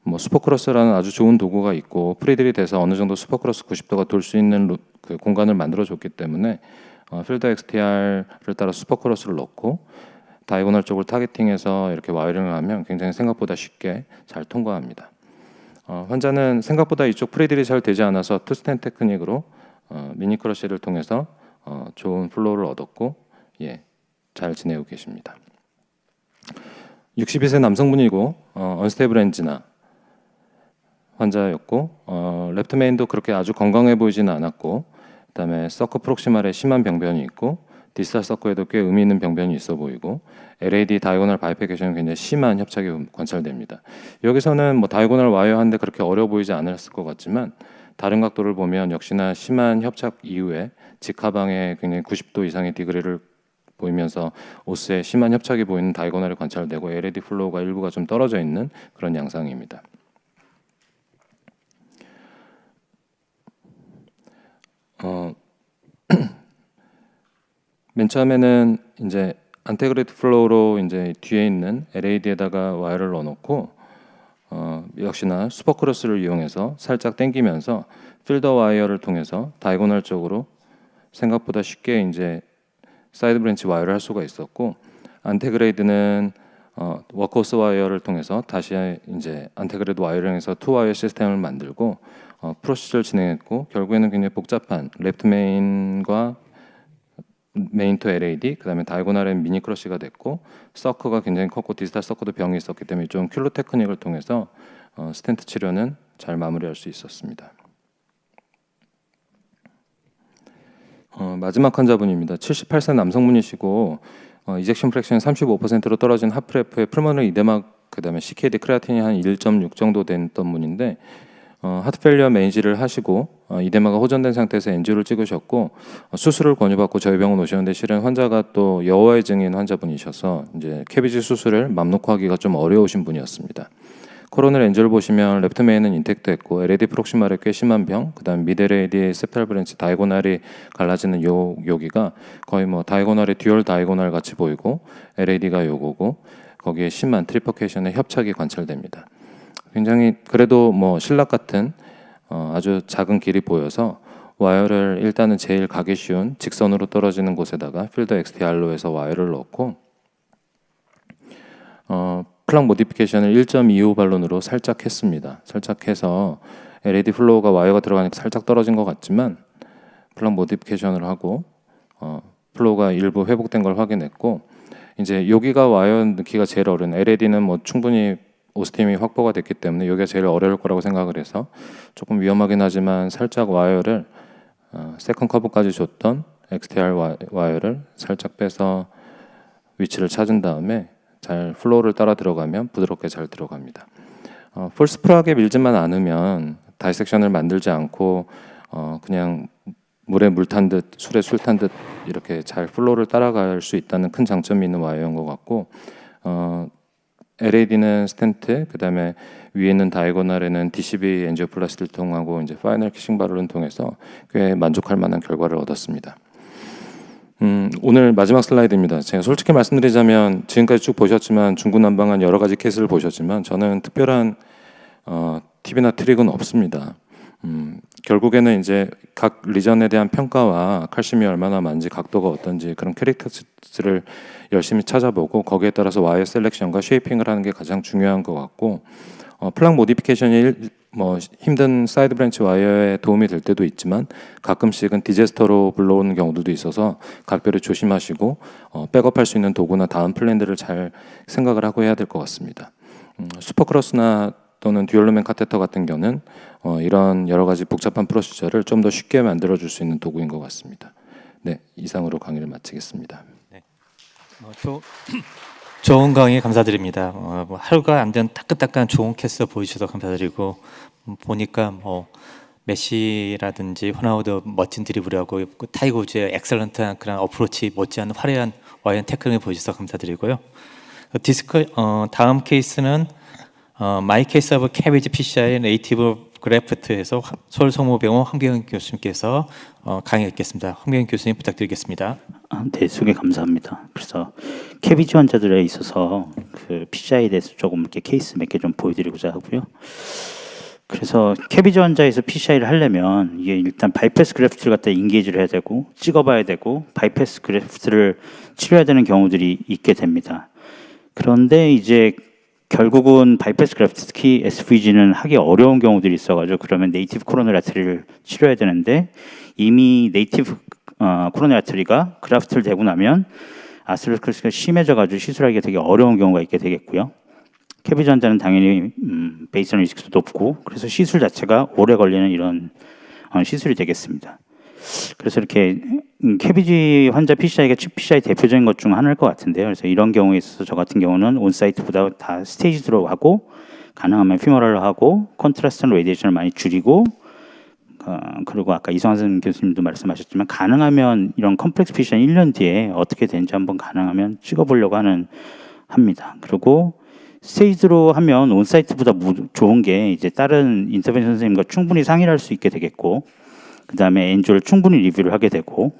뭐 슈퍼크로스라는 아주 좋은 도구가 있고 프리들이 돼서 어느 정도 슈퍼크로스 90도가 돌 수 있는 그 공간을 만들어 줬기 때문에 필드 XTR을 따라 슈퍼크로스를 넣고 다이고널 쪽을 타겟팅해서 이렇게 와이어링을 하면 굉장히 생각보다 쉽게 잘 통과합니다. 환자는 생각보다 이쪽 프리들이 잘 되지 않아서 투스텐 테크닉으로 미니 크러쉬를 통해서 좋은 플로우를 얻었고 잘 지내고 계십니다. 62세 남성분이고 언스테이블 엔지나 환자였고 레프트 메인도 그렇게 아주 건강해 보이지는 않았고 그다음에 서커 프록시말에 심한 병변이 있고 디스탈 서커에도 꽤 의미 있는 병변이 있어 보이고 LAD 다이고널 바이패케이션은 굉장히 심한 협착이 관찰됩니다. 여기서는 뭐 다이고널 와이어 한데 그렇게 어려 보이지 않았을 것 같지만 다른 각도를 보면 역시나 심한 협착 이후에 직하방에 굉장히 90도 이상의 디그리를 보이면서 오스에 심한 협착이 보이는 다이고널이 관찰되고 LAD 플로우가 일부가 좀 떨어져 있는 그런 양상입니다. 맨 처음에는 이제 안테그레이트 플로우로 이제 뒤에 있는 LAD에다가 와이어를 넣어놓고 역시나 슈퍼크로스를 이용해서 살짝 당기면서 필더 와이어를 통해서 다이고널 쪽으로 생각보다 쉽게 이제 사이드 브랜치 와이어를 할 수가 있었고 안테그레이드는 워커스 와이어를 통해서 다시 이제 안테그레이드 와이어링에서 투 와이어 시스템을 만들고 프로시저를 진행했고 결국에는 굉장히 복잡한 레프트 메인과 메인 투 LAD 그다음에 다이고널엔 미니 크러쉬가 됐고 서커가 굉장히 컸고 디스탈 서커도 병이 있었기 때문에 좀 큐로 테크닉을 통해서 스텐트 치료는 잘 마무리할 수 있었습니다. 마지막 환자분입니다. 78세 남성분이시고 이젝션 프랙션이 35%로 떨어진 하프레프에 풀모널 이데마 그다음에 CKD 크레아틴이 한 1.6 정도 됐던 분인데 하트페일리어 메인지를 하시고 이데마가 호전된 상태에서 엔지오를 찍으셨고 수술을 권유받고 저희 병원 오셨는데 실은 환자가 또 여호와의 증인 환자분이셔서 이제 캐비지 수술을 맘 놓고 하기가 좀 어려우신 분이었습니다. 코로널 엔지오를 보시면 레프트 메인은 인텍트했고 LAD 프록시말에 꽤 심한 병, 그다음 미드 LAD 세프탈 브랜치 다이고널이 갈라지는 여기가 거의 뭐 다이고널의 듀얼 다이고널 같이 보이고 LAD가 요거고 거기에 심한 트리퍼케이션의 협착이 관찰됩니다. 굉장히 그래도 뭐 신락 같은 아주 작은 길이 보여서 와이어를 일단은 제일 가기 쉬운 직선으로 떨어지는 곳에다가 필더 XTR로 해서 와이어를 넣고 플락 모디피케이션을 1.25 발론으로 살짝 했습니다. 살짝 해서 LAD 플로우가 와이어가 들어가니까 살짝 떨어진 것 같지만 플락 모디피케이션을 하고 플로우가 일부 회복된 걸 확인했고 이제 여기가 와이어 넣기가 제일 어려운 LAD는 뭐 충분히 오스팀이 확보가 됐기 때문에 여기가 제일 어려울 거라고 생각을 해서 조금 위험하긴 하지만 살짝 와이어를 세컨 커브까지 줬던 XTR 와이어를 살짝 빼서 위치를 찾은 다음에 잘 플로우를 따라 들어가면 부드럽게 잘 들어갑니다. 폴스 프락에 밀지만 않으면 다이섹션을 만들지 않고 그냥 물에 물 탄 듯 술에 술 탄 듯 이렇게 잘 플로우를 따라갈 수 있다는 큰 장점이 있는 와이어인 것 같고 LAD는 스텐트, 그다음에 위에 있는 다이고널에는 DCB 엔지오플라스티를 통하고 이제 파이널 키싱 바룰을 통해서 꽤 만족할 만한 결과를 얻었습니다. 오늘 마지막 슬라이드입니다. 제가 솔직히 말씀드리자면 지금까지 쭉 보셨지만 중구난방한 여러 가지 케이스를 보셨지만 저는 특별한 팁이나 트릭은 없습니다. 결국에는 이제 각 리전에 대한 평가와 칼슘이 얼마나 많은지 각도가 어떤지 그런 캐릭터스를 열심히 찾아보고 거기에 따라서 와이어 셀렉션과 쉐이핑을 하는 게 가장 중요한 것 같고 플랑 모디피케이션이 뭐 힘든 사이드 브랜치 와이어에 도움이 될 때도 있지만 가끔씩은 디제스터로 불러오는 경우도 있어서 각별히 조심하시고 백업할 수 있는 도구나 다음 플랜들을 잘 생각을 하고 해야 될 것 같습니다. 슈퍼크로스나 또는 듀얼루멘 카테터 같은 경우는 이런 여러 가지 복잡한 프로시저를 좀 더 쉽게 만들어줄 수 있는 도구인 것 같습니다. 네, 이상으로 강의를 마치겠습니다. 네. 좋은 강의 감사드립니다. 뭐 하루가 안 된 따끈따끈한 좋은 캐스 보여주셔서 감사드리고 보니까 뭐 메시라든지 호나우드 멋진 드리블하고 타이거 우즈의 엑셀런트한 그런 어프로치 못지않은 화려한 와이언 태클링을 보여주셔서 감사드리고요. 다음 케이스는 마이 케이스 오브 캐비지 PCI 네이티브 그래프트에서 서울성모병원 황병현 교수님께서 강의했겠습니다. 황병현 교수님 부탁드리겠습니다. 네, 소개 감사합니다. 그래서 캐비지 환자들에 있어서 그 PCI에 대해서 조금 이렇게 케이스 몇 개 좀 보여드리고자 하고요. 그래서 캐비지 환자에서 PCI를 하려면 이게 일단 바이패스 그래프트를 갖다 인게이지를 해야 되고 찍어봐야 되고 바이패스 그래프트를 치료해야 되는 경우들이 있게 됩니다. 그런데 이제 결국은 바이패스 그래프트 특히 SVG는 하기 어려운 경우들이 있어가지고 그러면 네이티브 코로너리 아트리를 치료해야 되는데 이미 네이티브 코로너리 아트리가 그래프트를 대고 나면 아스로스클로시스가 심해져가지고 시술하기가 되게 어려운 경우가 있게 되겠고요. 캐비지 환자는 당연히 베이스라인 리스크도 높고 그래서 시술 자체가 오래 걸리는 이런 시술이 되겠습니다. 그래서 이렇게 캐비지 환자 PCI가 칩 PCI 대표적인 것 중 하나일 것 같은데요. 그래서 이런 경우에 있어서 저 같은 경우는 온사이트보다 다 스테이지로 하고 가능하면 피머럴로 하고 컨트라스트나 레디에이션을 많이 줄이고 그리고 아까 이성환 교수님도 말씀하셨지만 가능하면 이런 컴플렉스 PCI 1년 뒤에 어떻게 되는지 한번 가능하면 찍어보려고 합니다. 그리고 스테이지로 하면 온사이트보다 좋은 게 이제 다른 인터벤션 선생님과 충분히 상의를 할 수 있게 되겠고 그 다음에 엔조를 충분히 리뷰를 하게 되고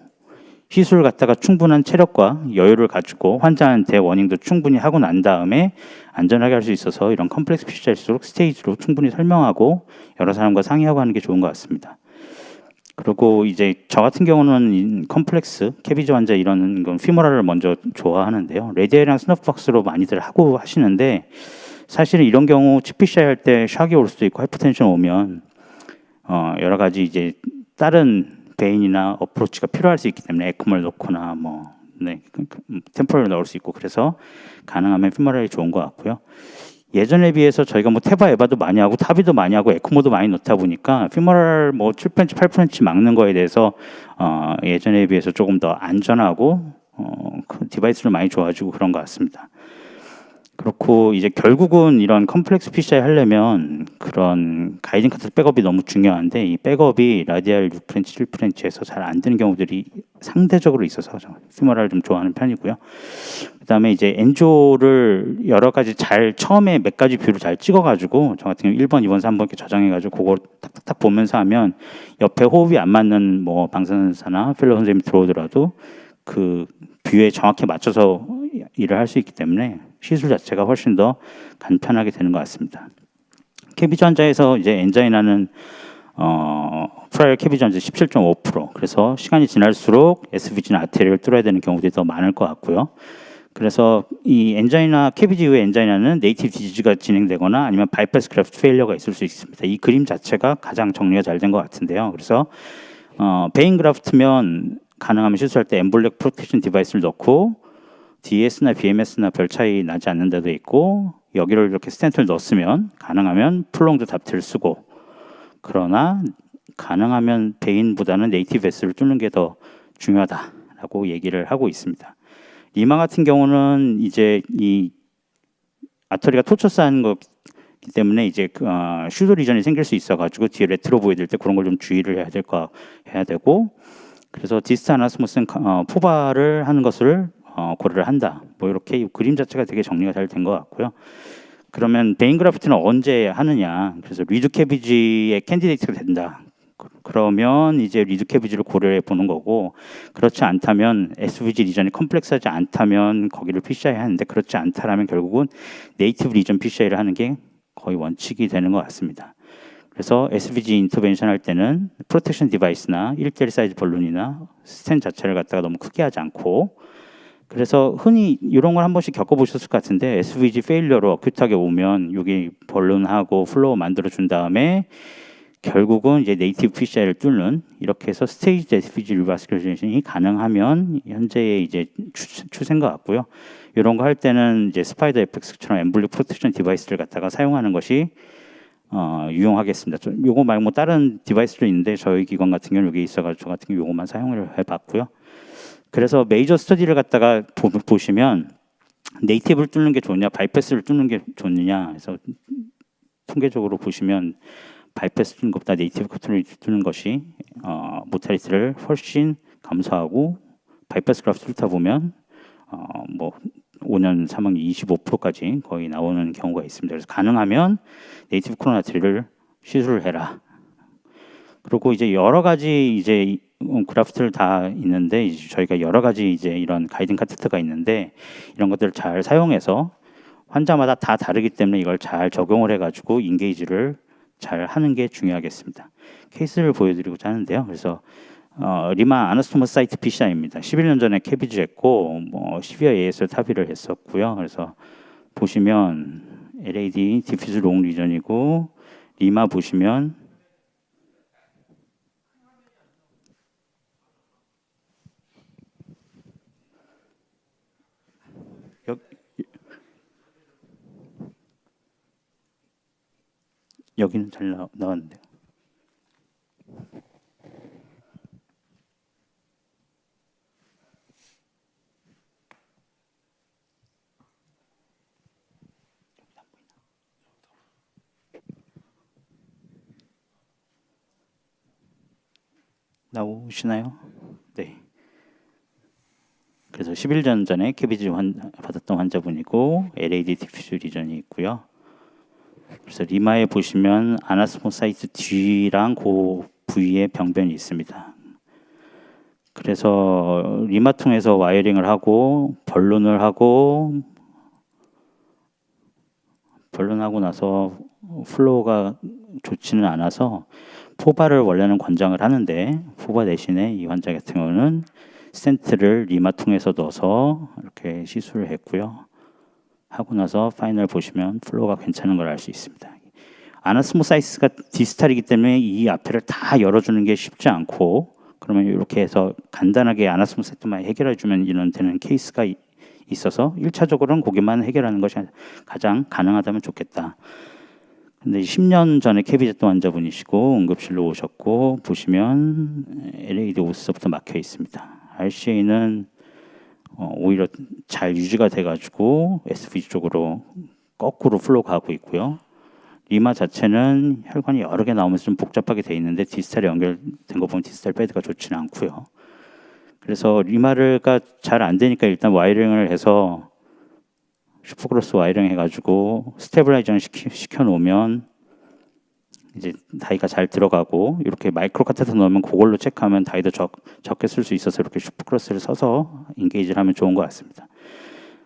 시술을 갖다가 충분한 체력과 여유를 가지고 환자한테 워닝도 충분히 하고 난 다음에 안전하게 할 수 있어서 이런 컴플렉스 PCI일수록 스테이지로 충분히 설명하고 여러 사람과 상의하고 하는 게 좋은 것 같습니다. 그리고 이제 저 같은 경우는 컴플렉스, 캐비지 환자 이런 건 피모랄을 먼저 좋아하는데요. 레디엘이랑 스너프박스로 많이들 하고 하시는데 사실은 이런 경우 PCI 할 때 샥이 올 수도 있고 하이퍼텐션 오면 여러 가지 이제 다른 베인이나 어프로치가 필요할 수 있기 때문에 에크모를 넣거나 뭐 템포럴을 넣을 수 있고 그래서 가능하면 피모랄이 좋은 것 같고요. 예전에 비해서 저희가 뭐 테바 에바도 많이 하고 타비도 많이 하고 에크모도 많이 넣다 보니까 피모랄 뭐 7프렌치 8프렌치 막는 거에 대해서 예전에 비해서 조금 더 안전하고 그 디바이스를 많이 줘가지고 그런 것 같습니다. 그렇고 이제 결국은 이런 컴플렉스 PCI 하려면 그런 가이딩 카트 백업이 너무 중요한데 이 백업이 라디알 6프렌치, 7프렌치에서 잘 안 되는 경우들이 상대적으로 있어서 피모랄을 좀 좋아하는 편이고요. 그다음에 이제 엔조를 여러 가지 잘 처음에 몇 가지 뷰를 잘 찍어가지고 저 같은 경우 1번, 2번, 3번 이렇게 저장해가지고 그걸 탁탁탁 보면서 하면 옆에 호흡이 안 맞는 뭐 방사선사나 필러 선생님이 들어오더라도 그 뷰에 정확히 맞춰서 일을 할 수 있기 때문에 시술 자체가 훨씬 더 간편하게 되는 것 같습니다. 캐비지 환자에서 이제 엔자이나는 프라이어 캐비지 환자 17.5%. 그래서 시간이 지날수록 SVG나 아테리를 뚫어야 되는 경우들이 더 많을 것 같고요. 그래서 이 엔자이나 캐비지 이후의 엔자이나는 네이티브 디지즈가 진행되거나 아니면 바이패스 그래프트 페일러가 있을 수 있습니다. 이 그림 자체가 가장 정리가 잘 된 것 같은데요. 그래서 베인 그래프트면 가능하면 시술할 때 엠볼릭 프로텍션 디바이스를 넣고 DS나 BMS나 별 차이 나지 않는 데도 있고 여기를 이렇게 스텐트를 넣었으면 가능하면 플롱드 답트를 쓰고 그러나 가능하면 베인보다는 네이티브 S를 뚫는 게 더 중요하다라고 얘기를 하고 있습니다. 리마 같은 경우는 이제 이 아터리가 토처스한 거기 때문에 이제 슈도 리전이 생길 수 있어가지고 뒤에 레트로 보여드릴 때 그런 걸 좀 주의를 해야 되고 그래서 디스트 아나스모스는 포바를 하는 것을 고려를 한다. 뭐 이렇게 이 그림 자체가 되게 정리가 잘 된 것 같고요. 그러면 베인 그래프트는 언제 하느냐? 그래서 리드 캐비지의 캔디데이트가 된다. 그러면 이제 리드 캐비지를 고려해 보는 거고 그렇지 않다면 SVG 리전이 컴플렉스하지 않다면 거기를 PCI 하는데 그렇지 않다라면 결국은 네이티브 리전 PCI를 하는 게 거의 원칙이 되는 것 같습니다. 그래서 SVG 인터벤션 할 때는 프로텍션 디바이스나 1:1 사이즈 벌룬이나 스텐 자체를 갖다가 너무 크게 하지 않고, 그래서 흔히 이런 걸 한 번씩 겪어보셨을 것 같은데 SVG 페일러로 어큐트하게 오면 여기 벌룬하고 플로우 만들어 준 다음에 결국은 이제 네이티브 PCI를 뚫는, 이렇게 해서 스테이지 SVG 리바스큘레이션이 가능하면 현재의 이제 추세인 것 같고요. 이런 거 할 때는 이제 스파이더 FX처럼 엠블릭 프로텍션 디바이스를 갖다가 사용하는 것이 유용하겠습니다. 요거 말고 뭐 다른 디바이스도 있는데 저희 기관 같은 경우는 여기 있어가지고 저 같은 경우 요거만 사용을 해봤고요. 그래서 메이저 스터디를 갖다가 보시면 네이티브를 뚫는 게 좋냐, 바이패스를 뚫는 게 좋느냐, 그래서 통계적으로 보시면 바이패스 뚫는 것보다 네이티브 컨트롤을 뚫는 것이 모탈리티를 훨씬 감소하고, 바이패스 그래프 뚫다 보면 뭐 5년 사망률 25%까지 거의 나오는 경우가 있습니다. 그래서 가능하면 네이티브 코로나트리를 시술을 해라. 그리고 이제 여러 가지 이제 그래프들 다 있는데, 이제 저희가 여러 가지 이제 이런 가이딩 카테트가 있는데 이런 것들을 잘 사용해서 환자마다 다 다르기 때문에 이걸 잘 적용을 해가지고 인게이지를 잘 하는 게 중요하겠습니다. 케이스를 보여드리고자 하는데요. 그래서 리마 아나스토모스 사이트 PCI입니다. 11년 전에 캐비지 했고 뭐 12월 AS를 타비를 했었고요. 그래서 보시면 LAD 디퓨즈 롱 리전이고, 리마 보시면 여기는 잘 나왔는데요. 나오시나요? 네. 그래서 11년 전에 캐비지 받았던 환자분이고 LAD 디퓨즈 리전이 있고요. 그래서 리마에 보시면 아나스모사이트 뒤랑 그 부위에 병변이 있습니다. 그래서 리마 통해서 와이어링을 하고 벌룬을 하고 나서 플로우가 좋지는 않아서 포바를 원래는 권장을 하는데, 포바 대신에 이 환자 같은 경우는 스텐트를 리마 통해서 넣어서 이렇게 시술을 했고요. 하고 나서 파이널 보시면 플로우가 괜찮은 걸 알 수 있습니다. 아나스모사이스가 디스탈이기 때문에 이 앞에를 다 열어주는 게 쉽지 않고, 그러면 이렇게 해서 간단하게 아나스모사이트만 해결해주면 이런 되는 케이스가 있어서 1차적으로는 거기만 해결하는 것이 가장 가능하다면 좋겠다. 근데 10년 전에 캐비제트 환자분이시고 응급실로 오셨고, 보시면 LAD 오스부터 막혀 있습니다. RCA는 오히려 잘 유지가 돼가지고 SVG 쪽으로 거꾸로 플로우가 가고 있고요. 리마 자체는 혈관이 여러 개 나오면서 좀 복잡하게 돼 있는데 디스탈에 연결된 거 보면 디스탈 패드가 좋지는 않고요. 그래서 리마가 잘 안 되니까 일단 와이링을 해서 슈퍼크로스 와이링 해가지고 스테빌라이저를 시켜 놓으면 이제 다이가 잘 들어가고, 이렇게 마이크로 카테터 넣으면 그걸로 체크하면 다이도 적게 쓸 수 있어서 이렇게 슈퍼크로스를 써서 인게이지를 하면 좋은 것 같습니다.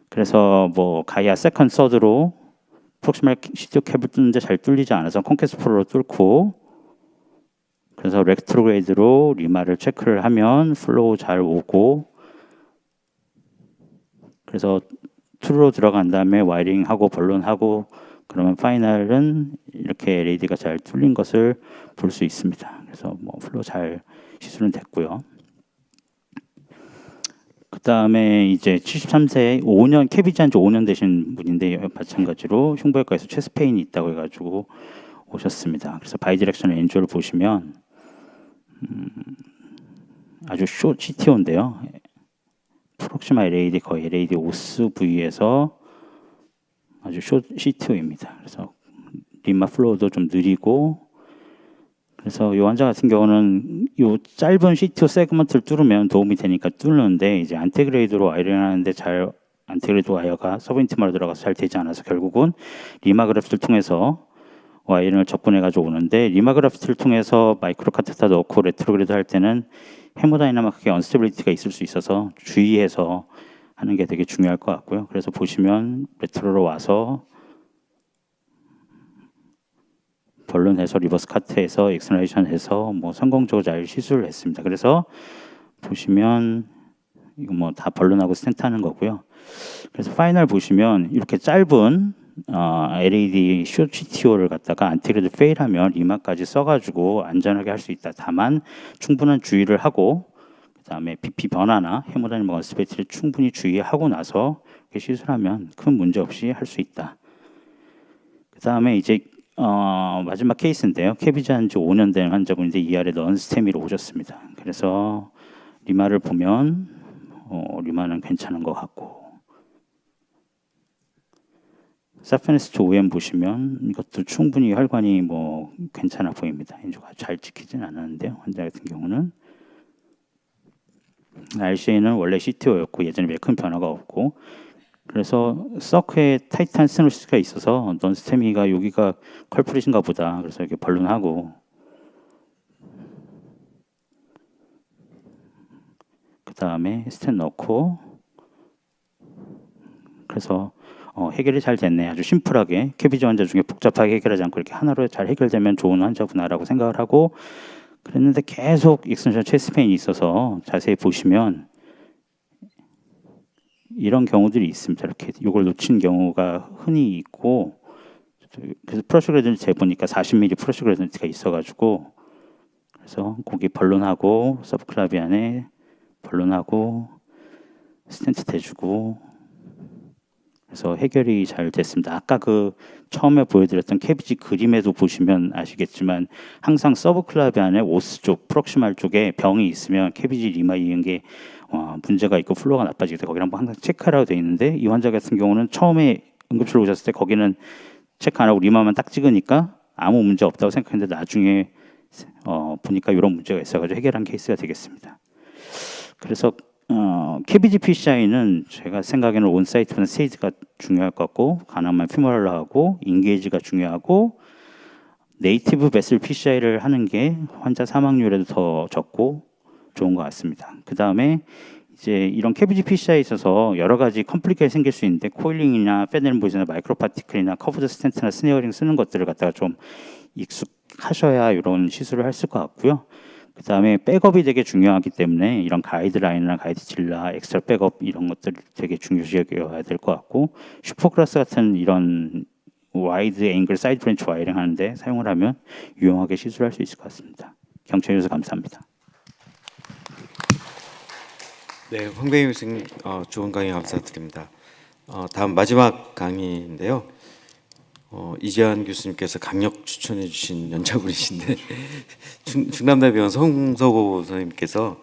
그래서 뭐 가이아 세컨 서드로 프록시멀 CTO 캡을 뚫는데 잘 뚫리지 않아서 콘캐스 프로로 뚫고, 그래서 레트로그레이드로 리마를 체크를 하면 플로우 잘 오고, 그래서 툴로 들어간 다음에 와이링하고 벌룬하고 그러면 파이널은 이렇게 LAD가 잘 뚫린 것을 볼 수 있습니다. 그래서 뭐 플로우 잘 시술은 됐고요. 그 다음에 이제 73세 5년 캐비지 한지 5년 되신 분인데 마찬가지로 흉부외과에서 체스트 페인이 있다고 해가지고 오셨습니다. 그래서 바이디렉셔널 엔지오를 보시면 아주 숏 CTO인데요. 프록시마 LAD 거의 LAD 오스 부위에서 아주 숏 CTO입니다. 그래서 리마 플로우도 좀 느리고, 그래서 이 환자 같은 경우는 이 짧은 CTO 세그먼트를 뚫으면 도움이 되니까 뚫는데, 이제 안테그레이드로 와이어링 하는데 잘 안테그레이드 와이어가 서브인티마로 들어가서 잘 되지 않아서 결국은 리마 그래프트를 통해서 와이어링을 접근해가지고 오는데, 리마 그래프트를 통해서 마이크로 카테터 넣고 레트로그레이드 할 때는 헤모다이나믹하게 언스테빌리티가 있을 수 있어서 주의해서 하는 게 되게 중요할 것 같고요. 그래서 보시면 레트로로 와서 번론해서 리버스 카트해서 엑스널레이션해서 뭐 성공적으로 잘 시술을 했습니다. 그래서 보시면 이거 뭐 다 번론하고 스탠트하는 거고요. 그래서 파이널 보시면 이렇게 짧은 LED 숏 CTO를 갖다가 안티그레드 페일하면 리마까지 써가지고 안전하게 할 수 있다. 다만 충분한 주의를 하고 그다음에 BP 변화나 헤모다이내믹 언스테빌리티를 충분히 주의하고 나서 이렇게 시술하면 큰 문제 없이 할 수 있다. 그다음에 이제 마지막 케이스인데요. 캐비지 한지 5년 된 환자분인데 ER에 넌스테미로 오셨습니다. 그래서 리마를 보면 리마는 괜찮은 것 같고 사페네스트 OM 보시면 이것도 충분히 혈관이 뭐 괜찮아 보입니다. 인조가 잘 찍히진 않았는데요. 환자 같은 경우는 RCA는 원래 CTO였고 예전에 별 큰 변화가 없고 그래서 서크에 타이트한 스테노시스가 있어서 넌스테미가 여기가 컬프릿인가 보다. 그래서 이렇게 번론하고 그 다음에 스텐 넣고 그래서 해결이 잘 됐네. 아주 심플하게 캐비지 환자 중에 복잡하게 해결하지 않고 이렇게 하나로 잘 해결되면 좋은 환자구나라고 생각을 하고 그랬는데 계속 익스텐션 체스트 페인이 있어서 자세히 보시면 이런 경우들이 있습니다. 이렇게 이걸 놓친 경우가 흔히 있고 그래서 프러셔 그레디언트 재보니까 40mm 프러셔 그레디언트가 있어가지고 그래서 거기 번론하고 서브클라비안에 번론하고 스텐트 대주고 그래서 해결이 잘 됐습니다. 아까 그 처음에 보여드렸던 캐비지 그림에도 보시면 아시겠지만 항상 서브클라비안의 오스 쪽, 프록시말 쪽에 병이 있으면 캐비지 리마 이은 게 문제가 있고 플로가 나빠지게 돼 거기를 한번 항상 체크하라고 돼 있는데 이 환자 같은 경우는 처음에 응급실로 오셨을 때 거기는 체크 안 하고 리마만 딱 찍으니까 아무 문제 없다고 생각했는데 나중에 보니까 이런 문제가 있어가지고 해결한 케이스가 되겠습니다. 그래서 KBG PCI는 제가 생각에는 온사이트보다 스테이지가 중요할 것 같고 가능하면 피머럴하고 인게이지가 중요하고 네이티브 베슬 PCI를 하는 게 환자 사망률에도 더 적고 좋은 것 같습니다. 그 다음에 이제 이런 KBG PCI에 있어서 여러 가지 컴플리케이션이 생길 수 있는데 코일링이나 페넬보이즈나 마이크로파티클이나 커브드 스텐트나 스네어링 쓰는 것들을 갖다가 좀 익숙하셔야 이런 시술을 할 수 있을 것 같고요. 그 다음에 백업이 되게 중요하기 때문에 이런 가이드라인이나 가이드질라, 엑스트라 백업 이런 것들 되게 중요시해야 될 것 같고 슈퍼클래스 같은 이런 와이드 앵글 사이드 브랜치 와이링 하는데 사용을 하면 유용하게 시술할 수 있을 것 같습니다. 경청해 주셔서 감사합니다. 네, 황배임 교수님 좋은 강의 감사드립니다. 다음 마지막 강의인데요. 이재환 교수님께서 강력 추천해 주신 연차분이신데 충남대병원 송서고 선생님께서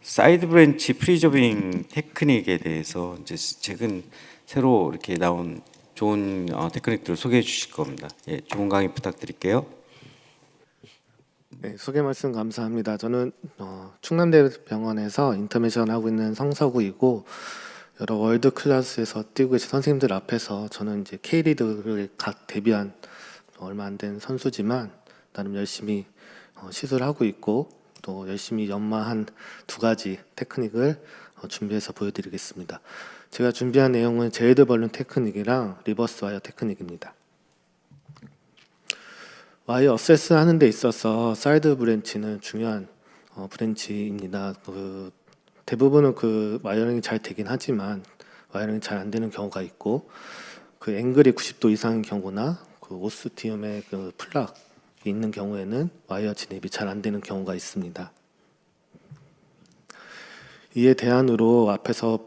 사이드 브랜치 프리저빙 테크닉에 대해서 이제 최근 새로 이렇게 나온 좋은 테크닉들을 소개해 주실 겁니다. 예, 좋은 강의 부탁드릴게요. 네, 소개 말씀 감사합니다. 저는 충남대병원에서 인터미션 하고 있는 성서구이고 여러 월드 클래스에서 뛰고 계신 선생님들 앞에서 저는 이제 K리그를 각 데뷔한 얼마 안 된 선수지만 나름 열심히 시술하고 있고 또 열심히 연마한 두 가지 테크닉을 준비해서 보여드리겠습니다. 제가 준비한 내용은 제이드 벌룬 테크닉이랑 리버스 와이어 테크닉입니다. 와이어 어세스 하는 데 있어서 사이드 브랜치는 중요한 브랜치입니다. 대부분은 그 와이어링이 잘 되긴 하지만 와이어링이 잘 안 되는 경우가 있고 그 앵글이 90도 이상인 경우나 그 오스티움의 그 플락이 있는 경우에는 와이어 진입이 잘 안 되는 경우가 있습니다. 이에 대안으로 앞에서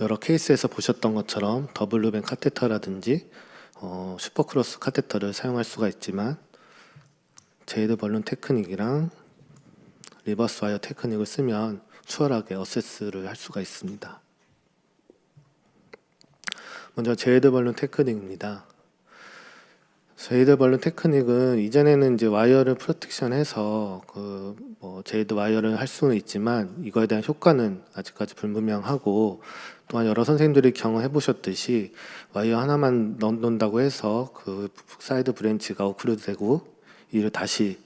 여러 케이스에서 보셨던 것처럼 더블 루벤 카테터라든지 슈퍼크로스 카테터를 사용할 수가 있지만 제이드 벌룬 테크닉이랑 리버스 와이어 테크닉을 쓰면 수월하게 어세스를 할 수가 있습니다. 먼저 제이드 벌룬 테크닉입니다. 제이드 벌룬 테크닉은 이전에는 이제 와이어를 프로텍션해서 제이드 와이어를 할 수는 있지만 이거에 대한 효과는 아직까지 불분명하고 또한 여러 선생님들이 경험해 보셨듯이 와이어 하나만 넣는다고 해서 그 사이드 브랜치가 오클루드 되고 이를 다시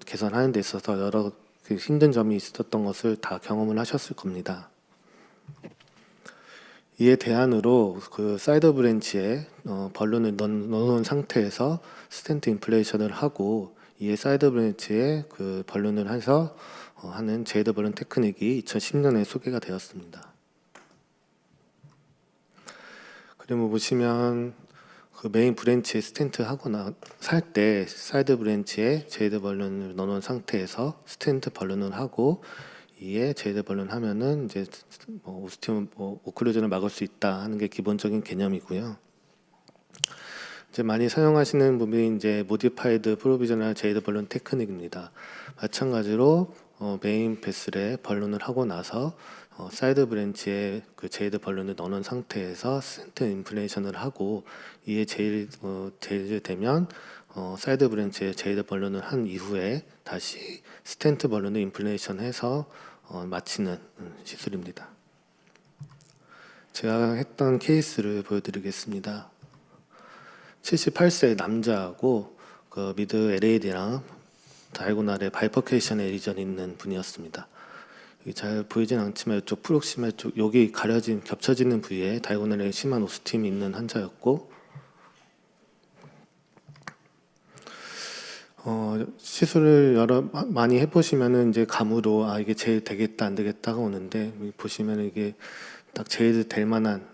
개선하는 데 있어서 여러 힘든 점이 있었던 것을 다 경험을 하셨을 겁니다. 이에 대안으로 그 사이드 브랜치에 벌룬을 넣어놓은 상태에서 스텐트 인플레이션을 하고 이에 사이드 브랜치에 그 벌룬을 해서 하는 제이드 벌룬 테크닉이 2010년에 소개가 되었습니다. 그리고 보시면 그 메인 브랜치에 스텐트 하거나 살 때 사이드 브랜치에 제이드 벌룬을 넣어놓은 상태에서 스텐트 벌룬을 하고 이에 제이드 벌룬 하면은 이제 오스티움 오클루전을 막을 수 있다 하는 게 기본적인 개념이고요. 이제 많이 사용하시는 부분이 이제 모디파이드 프로비저널 제이드 벌룬 테크닉입니다. 마찬가지로 메인 베슬에 벌룬을 하고 나서 사이드 브랜치에 그 제이드 벌룬을 넣는 상태에서 스텐트 인플레이션을 하고 이에 제일되면 사이드 브랜치에 제이드 벌룬을 한 이후에 다시 스텐트 벌룬을 인플레이션해서 마치는 시술입니다. 제가 했던 케이스를 보여드리겠습니다. 78세 남자하고 그 미드 LAD랑 다이고날에 바이퍼케이션 에리전이 있는 분이었습니다. 잘 보이진 않지만 이쪽 프록시마 쪽 여기 가려진 겹쳐지는 부위에 다이고날에 심한 오스팀이 있는 환자였고 시술을 많이 해보시면은 이제 감으로 이게 제일 되겠다 안 되겠다가 오는데 보시면 이게 딱 제일 될 만한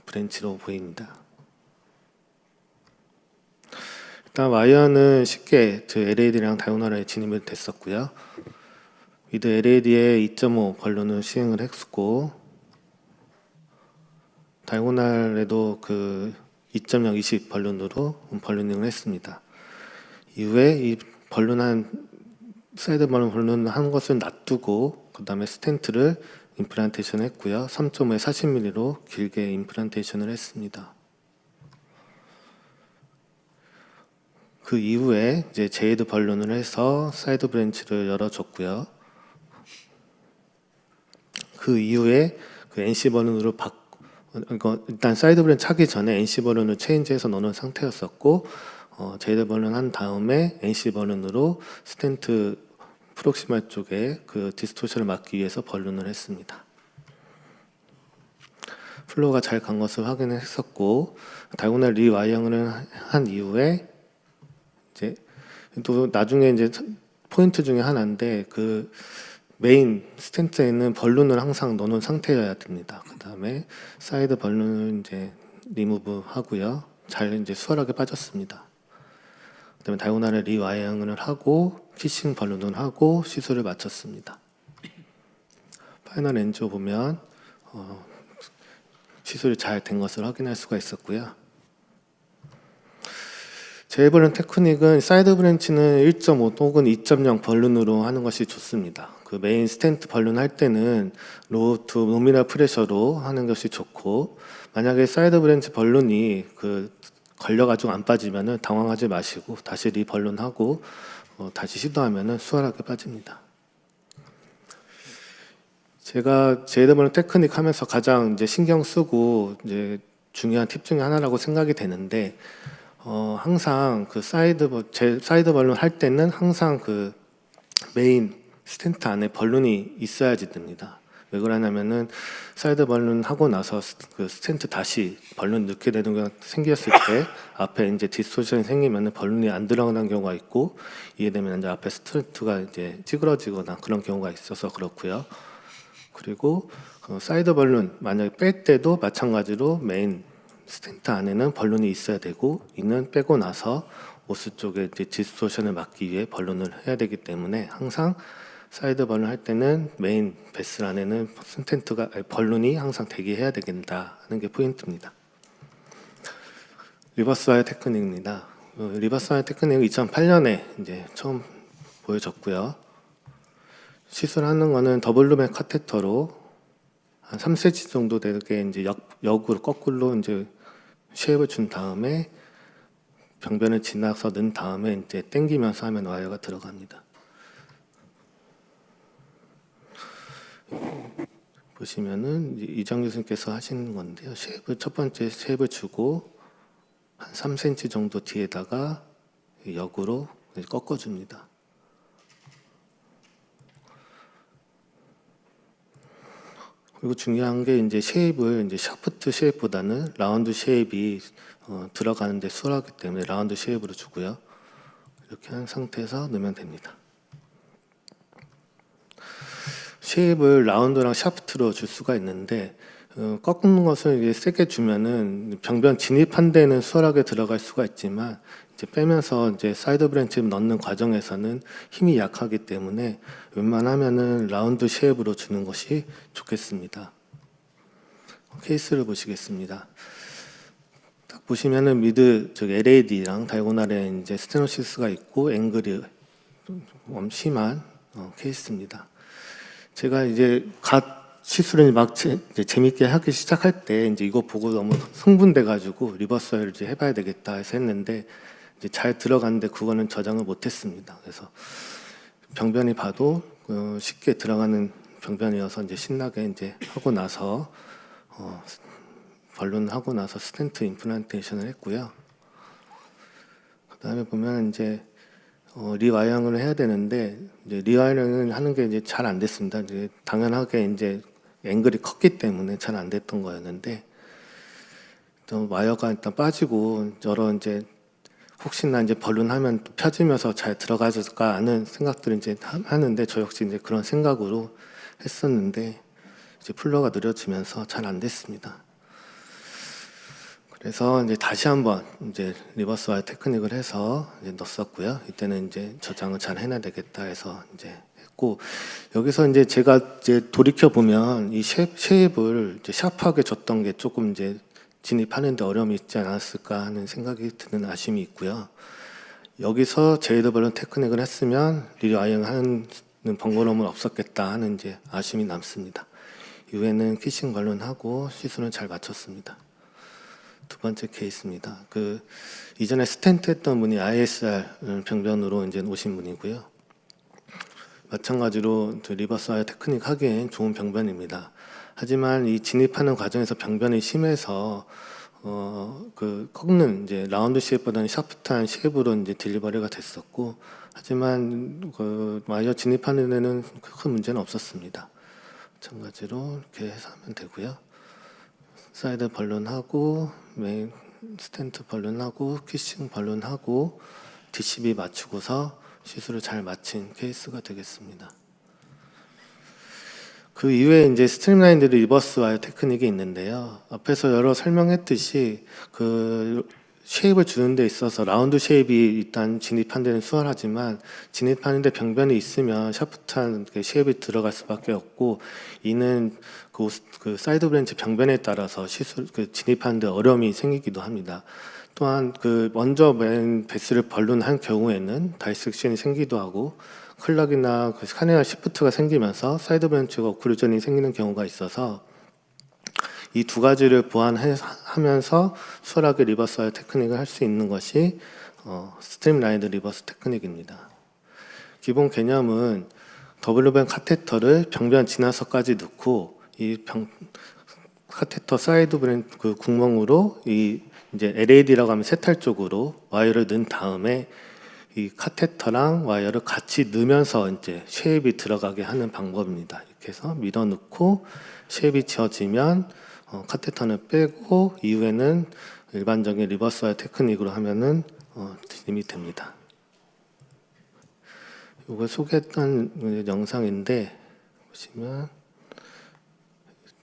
브랜치로 보입니다. 일단 와이어는 쉽게 LAD랑 다이고날에 진입이 됐었고요. 위드 LAD에 2.5 벌룬을 시행을 했고 다이고날에도 그 2.0 20 벌룬으로 벌루닝을 했습니다. 이후에 이 사이드 벌룬 한 것을 놔두고 그 다음에 스텐트를 임플란테이션 했고요. 3.5에 40mm로 길게 임플란테이션을 했습니다. 그 이후에 이제 제이드 벌룬을 해서 사이드 브랜치를 열어줬고요. 그 이후에 그 NC 벌룬으로 일단 사이드 브랜치 하기 전에 NC 벌룬을 체인지해서 넣는 상태였었고 제이드 벌룬 한 다음에 NC 벌룬으로 스텐트 프록시말 쪽에 그 디스토션을 막기 위해서 벌룬을 했습니다. 플로우가 잘 간 것을 확인했었고 다이고날 리와이어링을 한 이후에 이제 또 나중에 이제 포인트 중에 하나인데 그 메인 스텐트에는 벌룬을 항상 넣어놓은 상태여야 됩니다. 그 다음에 사이드 벌룬을 이제 리무브 하고요. 잘 이제 수월하게 빠졌습니다. 그다음에 다이고날에 리와이어링을 하고 키싱 벌룬을 하고 시술을 마쳤습니다. 파이널 엔지오 보면 시술이 잘 된 것을 확인할 수가 있었고요. 제이 벌룬 테크닉은 사이드 브랜치는 1.5 혹은 2.0 벌룬으로 하는 것이 좋습니다. 그 메인 스텐트 벌룬 할 때는 로우 투 노미널 프레셔로 하는 것이 좋고 만약에 사이드 브랜치 벌룬이 걸려가지고 안 빠지면은 당황하지 마시고 다시 리벌룬하고 다시 시도하면은 수월하게 빠집니다. 제가 제이드 벌룬 테크닉 하면서 가장 이제 신경 쓰고 이제 중요한 팁 중에 하나라고 생각이 되는데 항상 그 사이드 벌룬 할 때는 항상 그 메인 스텐트 안에 벌룬이 있어야지 됩니다. 왜 그러냐면은 사이드 벌룬 하고 나서 그 스텐트 다시 벌룬 넣게 되는 경우가 생겼을 때 앞에 이제 디스토션이 생기면은 벌룬이 안 들어가는 경우가 있고 이에 되면 이제 앞에 스텐트가 이제 찌그러지거나 그런 경우가 있어서 그렇고요. 그리고 사이드 벌룬 만약에 뺄 때도 마찬가지로 메인 스텐트 안에는 벌룬이 있어야 되고 이는 빼고 나서 오스 쪽에 이제 디스토션을 막기 위해 벌룬을 해야 되기 때문에 항상 사이드 벌룬 할 때는 메인 베슬 안에는 벌룬이 항상 대기해야 되겠다 하는 게 포인트입니다. 리버스 와이어 테크닉입니다. 리버스 와이어 테크닉은 2008년에 이제 처음 보여졌고요. 시술하는 거는 더블루멘 카테터로 한 3cm 정도 되게 이제 역으로 거꾸로 이제 쉐입을 준 다음에 병변을 지나서 넣은 다음에 이제 당기면서 하면 와이어가 들어갑니다. 보시면은 이정 교수님께서 하시는 건데요. 첫 번째 쉐입을 주고 한 3cm 정도 뒤에다가 역으로 꺾어줍니다. 그리고 중요한 게 이제 쉐입을 이제 샤프트 쉐입보다는 라운드 쉐입이 들어가는데 수월하기 때문에 라운드 쉐입으로 주고요. 이렇게 한 상태에서 넣으면 됩니다. 쉐입을 라운드랑 샤프트로 줄 수가 있는데 꺾는 것을 이제 세게 주면은 병변 진입한 데는 수월하게 들어갈 수가 있지만 이제 빼면서 이제 사이드 브랜치 넣는 과정에서는 힘이 약하기 때문에 웬만하면은 라운드 쉐입으로 주는 것이 좋겠습니다. 케이스를 보시겠습니다. 딱 보시면은 미드 즉 LAD랑 다이고날에 이제 스테노시스가 있고 앵글이 심한 케이스입니다. 제가 이제 갓 시술을 막 이제 재밌게 하기 시작할 때 이제 이거 보고 너무 흥분돼 가지고 리버스를 이제 해봐야 되겠다 해서 했는데 이제 잘 들어갔는데 그거는 저장을 못했습니다. 그래서 병변이 봐도 쉽게 들어가는 병변이어서 이제 신나게 이제 하고 나서 발론하고 나서 스텐트 임플란테이션을 했고요. 그다음에 보면 이제 리와이어링을 해야 되는데 이제 리와이어링을 하는 게 이제 잘 안 됐습니다. 이제 당연하게 이제 앵글이 컸기 때문에 잘 안 됐던 거였는데 또 와이어가 일단 빠지고 여러 이제 혹시나 이제 벌룬하면 또 펴지면서 잘 들어가질까 하는 생각들을 이제 하는데 저 역시 이제 그런 생각으로 했었는데 이제 플로어가 느려지면서 잘 안 됐습니다. 그래서 이제 다시 한번 이제 리버스 와이어 테크닉을 해서 이제 넣었고요. 이때는 이제 저장을 잘 해놔야 되겠다 해서 이제 했고 여기서 이제 제가 이제 돌이켜 보면 이 쉐입을 이제 샤프하게 줬던 게 조금 이제 진입하는데 어려움이 있지 않았을까 하는 생각이 드는 아쉬움이 있고요. 여기서 제이드 발론 테크닉을 했으면 리와이어링 하는 번거로움은 없었겠다 하는 이제 아쉬움이 남습니다. 이후에는 키싱 발론하고 시술은 잘 마쳤습니다. 두 번째 케이스입니다. 그 이전에 스텐트 했던 분이 ISR 병변으로 이제 오신 분이고요. 마찬가지로 리버스 와이어 테크닉 하기엔 좋은 병변입니다. 하지만 이 진입하는 과정에서 병변이 심해서 그 꺾는 이제 라운드 쉐입보다는 샤프트한 쉐입으로 이제 딜리버리가 됐었고, 하지만 그 와이어 진입하는 데는 큰 문제는 없었습니다. 마찬가지로 이렇게 해서 하면 되고요. 사이드 벌룬하고 메인 스텐트 벌룬하고 키싱 벌룬하고 DCB 맞추고서 시술을 잘 마친 케이스가 되겠습니다. 그 이후에 이제 스트림라인드 리버스 와이어 테크닉이 있는데요. 앞에서 여러 설명했듯이 그 쉐입을 주는 데 있어서 라운드 쉐입이 일단 진입하는 데는 수월하지만 진입하는 데 병변이 있으면 샤프트한 쉐입이 들어갈 수밖에 없고, 이는 그 사이드 브랜치 병변에 따라서 시술 진입하는 데 어려움이 생기기도 합니다. 또한 그 먼저 맨 베이스를 벌룬한 경우에는 다이섹션이 생기기도 하고 클럭이나 그 카네알 시프트가 생기면서 사이드 브랜치가 오클루전이 생기는 경우가 있어서 이 두 가지를 보완하면서 수월하게 리버스 와이어 테크닉을 할 수 있는 것이 스트림라인드 리버스 테크닉입니다. 기본 개념은 더블루밴 카테터를 병변 지나서까지 넣고 이 카테터 사이드 브랜치 그 구멍으로 이 이제 LAD라고 하면 세탈 쪽으로 와이어를 넣은 다음에 이 카테터랑 와이어를 같이 넣으면서 이제 쉐입이 들어가게 하는 방법입니다. 이렇게 해서 밀어 넣고 쉐입이 지어지면 카테터는 빼고 이후에는 일반적인 리버스 와이어 테크닉으로 하면은 진입이 됩니다. 이거 소개했던 영상인데 보시면